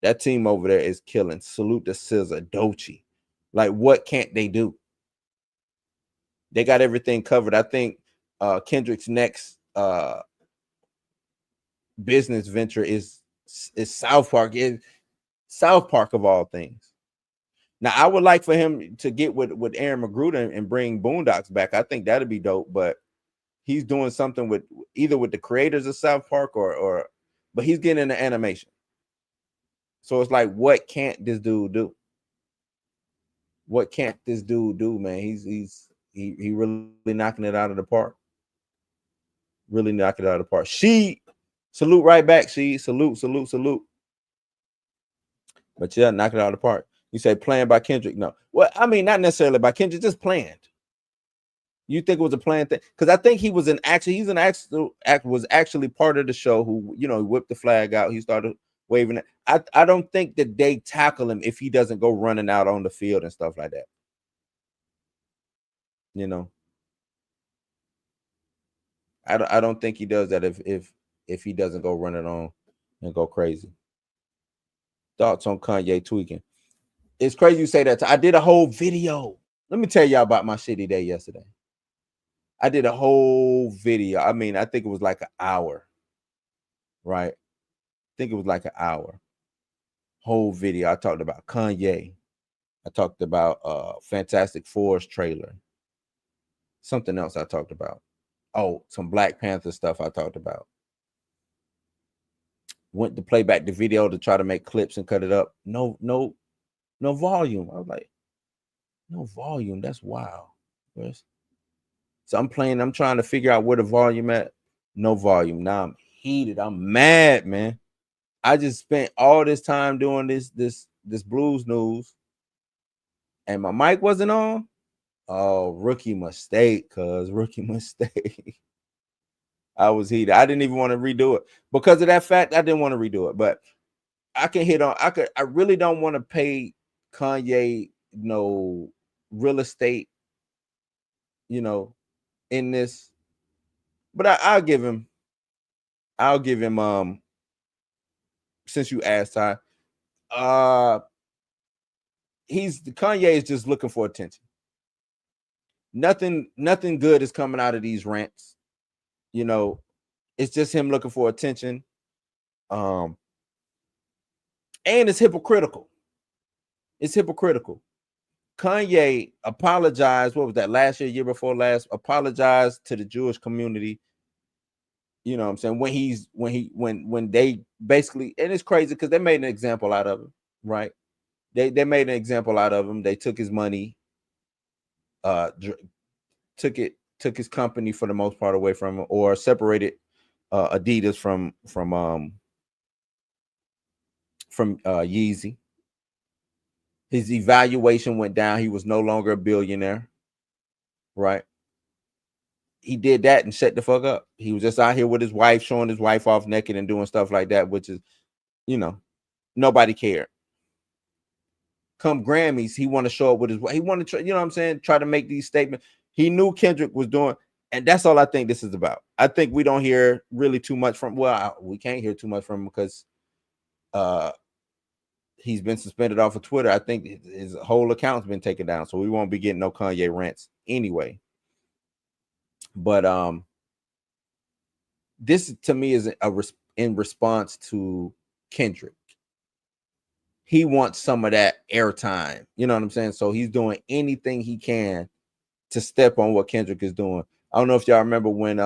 That team over there is killing. Salute to SZA, Doechii. Like, what can't they do? They got everything covered. I think Kendrick's next business venture is South Park. Is South Park of all things. Now, I would like for him to get with Aaron Magruder and bring Boondocks back. I think that'd be dope, but he's doing something with either with the creators of South Park but he's getting into animation. So it's like, what can't this dude do? What can't this dude do, man? He really knocking it out of the park. Really knocking it out of the park. She salute right back. She salute. But yeah, knock it out of the park. You say planned by Kendrick? No. Well, I mean, not necessarily by Kendrick, just planned. You think it was a planned thing? Because I think was actually part of the show who, he whipped the flag out. He started waving it. I don't think that they tackle him if he doesn't go running out on the field and stuff like that. I don't think he does that if he doesn't go running on and go crazy. Thoughts on Kanye tweaking? It's crazy you say that. I did a whole video. Let me tell y'all about my shitty day yesterday. I did a whole video. I mean, I think it was like an hour, right? I think it was like an hour. Whole video. I talked about Kanye. I talked about Fantastic Four's trailer. Something else I talked about. Oh, some Black Panther stuff I talked about. Went to play back the video to try to make clips and cut it up. No volume. I was like, no volume. That's wild. So I'm trying to figure out where the volume at. No volume. Now I'm heated. I'm mad, man. I just spent all this time doing this Blues News, and my mic wasn't on. Oh, rookie mistake, rookie mistake. I was heated. I didn't even want to redo it. Because of that fact, I didn't want to redo it. But I can hit on. I really don't want to pay Kanye no real estate, in this, but I'll give him. I'll give him. Since you asked, Ty, Kanye is just looking for attention. Nothing good is coming out of these rants. It's just him looking for attention. And it's hypocritical. Kanye apologized. What was that? Last year before last, apologized to the Jewish community. You know what I'm saying? When they basically, and it's crazy because they made an example out of him, right? They made an example out of him. They took his money, took his company for the most part away from him, or separated Adidas from Yeezy. His evaluation went down. He was no longer a billionaire, right? He did that and shut the fuck up. He was just out here with his wife, showing his wife off naked and doing stuff like that, which is, nobody cared. Come Grammys, he want to show up with his wife. He wanted to, try to make these statements. He knew Kendrick was doing, and that's all I think this is about. I think we don't hear really too much from, we can't hear too much from him because he's been suspended off of Twitter. I think his whole account's been taken down, so we won't be getting no Kanye rants anyway. But this to me is in response to Kendrick. He wants some of that airtime. You know what I'm saying? So he's doing anything he can to step on what Kendrick is doing. I don't know if y'all remember when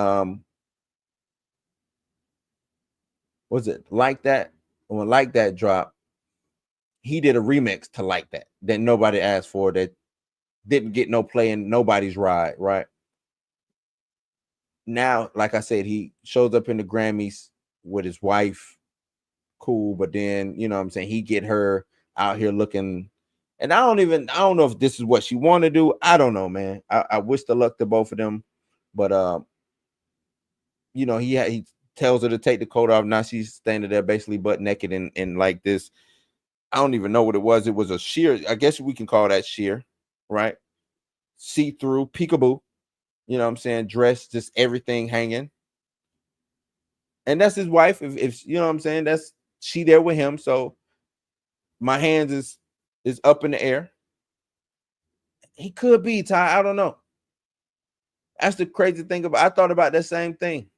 was it Like That? When Like That dropped, he did a remix to Like That nobody asked for, that didn't get no play in nobody's ride, right? Now, like I said, he shows up in the Grammys with his wife, cool, but then, you know what I'm saying, he get her out here looking, and I don't know if this is what she want to do. I don't know, man. I wish the luck to both of them, but he tells her to take the coat off. Now she's standing there basically butt naked and like this. I don't even know what it was. It was a sheer, I guess we can call that sheer, right? See-through, peekaboo. You know what I'm saying? Dressed, just everything hanging. And that's his wife. If you know what I'm saying, that's she there with him. So my hands is up in the air. He could be, Ty. I don't know. That's the crazy thing about. I thought about that same thing.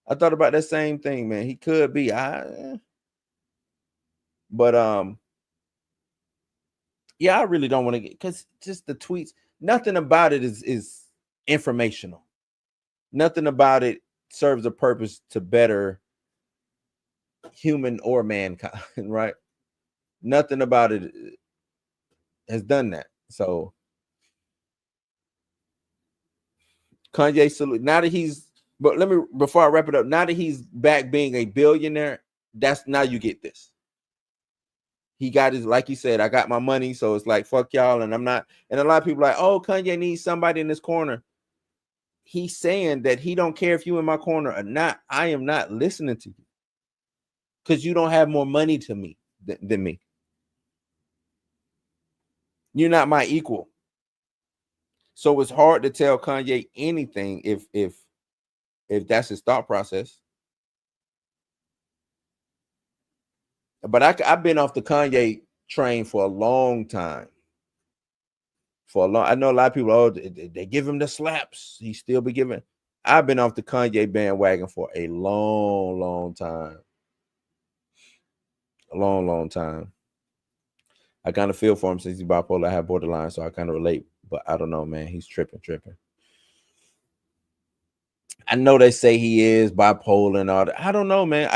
Man. He could be. But yeah, I really don't want to get, because just the tweets. Nothing about it is informational. Nothing about it serves a purpose to better human or mankind, right? Nothing about it has done that. So Kanye salute. Now that before I wrap it up, now that he's back being a billionaire, now you get this. He got his, like he said, I got my money, so it's like, fuck y'all, and I'm not. And a lot of people are like, oh, Kanye needs somebody in this corner. He's saying that he don't care if you in my corner or not. I am not listening to you because you don't have more money to me than me. You're not my equal. So it's hard to tell Kanye anything if that's his thought process. But I've been off the Kanye train for a long time. I know a lot of people, they give him the slaps. He still be giving. I've been off the Kanye bandwagon for a long time. A long time. I kind of feel for him since he's bipolar. I have borderline, so I kind of relate. But I don't know, man. He's tripping. I know they say he is bipolar and all that. I don't know, man.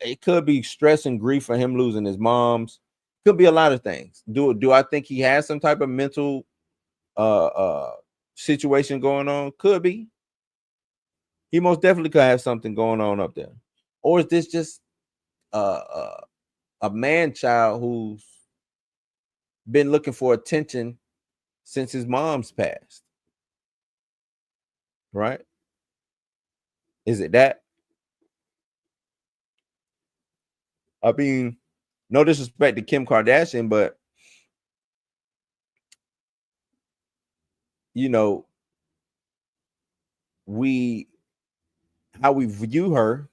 It could be stress and grief for him losing his mom's. Could be a lot of things. Do I think he has some type of mental situation going on? Could be. He most definitely could have something going on up there. Or is this just a man child who's been looking for attention since his mom's passed? Right? Is it that? I mean, no disrespect to Kim Kardashian, but you know, how we view her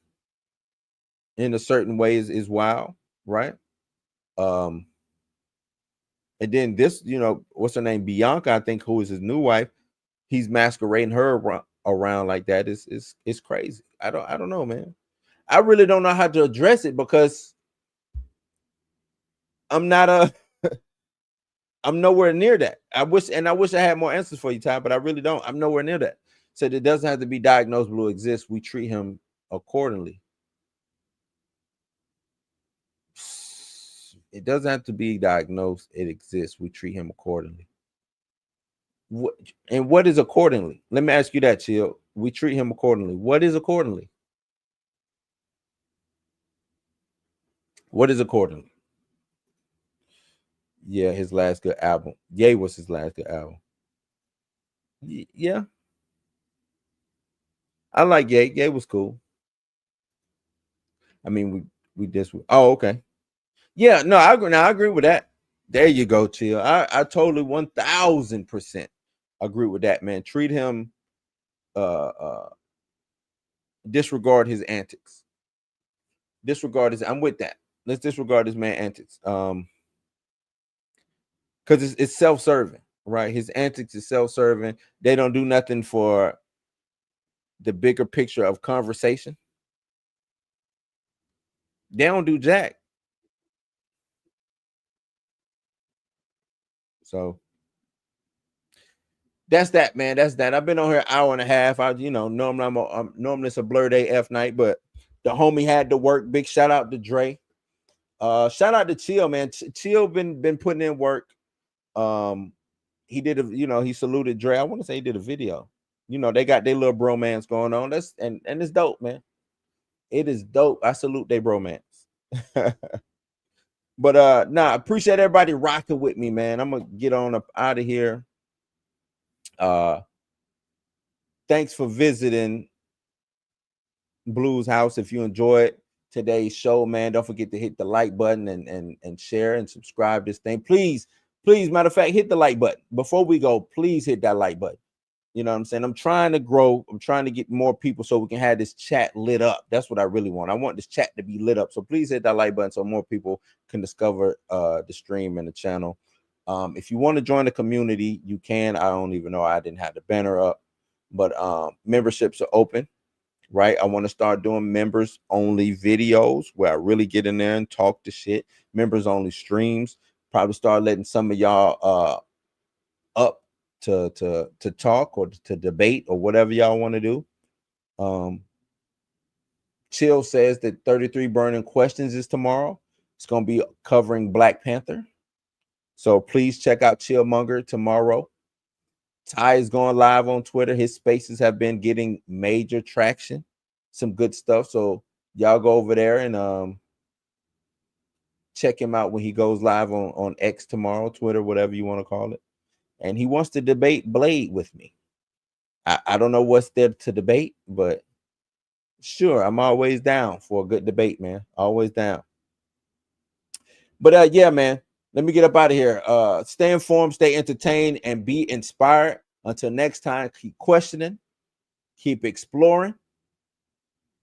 in a certain way is wild, right? And then this, what's her name? Bianca, I think, who is his new wife, he's masquerading her around like that. It's crazy. I don't know, man. I really don't know how to address it because I'm not I'm nowhere near that. I wish I had more answers for you, Ty, but I really don't. I'm nowhere near that. So it doesn't have to be diagnosed blue exists. We treat him accordingly. It doesn't have to be diagnosed. It exists. We treat him accordingly. What is accordingly? Let me ask you that, Chill. We treat him accordingly. What is accordingly? What is accordingly? Yeah, his last good album. Ye was his last good album. Yeah. I like Ye. Ye was cool. I mean, we just. Oh, okay. Yeah, no, I agree. Now I agree with that. There you go, Chill. I totally 1000% agree with that, man. Treat him, disregard his antics. I'm with that. Let's disregard this man antics. Because it's self-serving, right? His antics is self-serving. They don't do nothing for the bigger picture of conversation. They don't do jack. So that's that, man. That's that. I've been on here an hour and a half. Normally it's a blur day F night, but the homie had to work. Big shout out to Dre. Shout out to Chill, man. Chill been putting in work. He did he saluted Dre. I want to say he did a video. They got their little bromance going on. That's and it's dope, man. It is dope. I salute their bromance. But I appreciate everybody rocking with me, man. I'm gonna get on up out of here. Thanks for visiting Blues House. If you enjoyed today's show, man, don't forget to hit the like button and share and subscribe this thing. Please, matter of fact, hit the like button. Before we go, please hit that like button. You know what I'm saying? I'm trying to grow. I'm trying to get more people so we can have this chat lit up. That's what I really want. I want this chat to be lit up. So please hit that like button so more people can discover the stream and the channel. If you want to join the community, you can. I don't even know. I didn't have the banner up, but memberships are open, right? I want to start doing members only videos where I really get in there and talk the shit. Members only streams. Probably start letting some of y'all up to talk or to debate or whatever y'all want to do. Chill says that 33 Burning Questions is tomorrow. It's going to be covering Black Panther. So please check out Chillmonger tomorrow. Ty is going live on Twitter. His spaces have been getting major traction. Some good stuff. So y'all go over there and check him out when he goes live on X tomorrow, Twitter, whatever you want to call it. And he wants to debate Blade with me. I don't know what's there to debate, but sure, I'm always down for a good debate, man. Always down. But yeah, man, let me get up out of here. Stay informed, stay entertained, and be inspired. Until next time, keep questioning, keep exploring,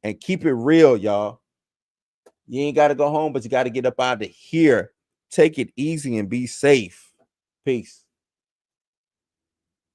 and keep it real, y'all. You ain't got to go home, but you got to get up out of here. Take it easy and be safe. Peace.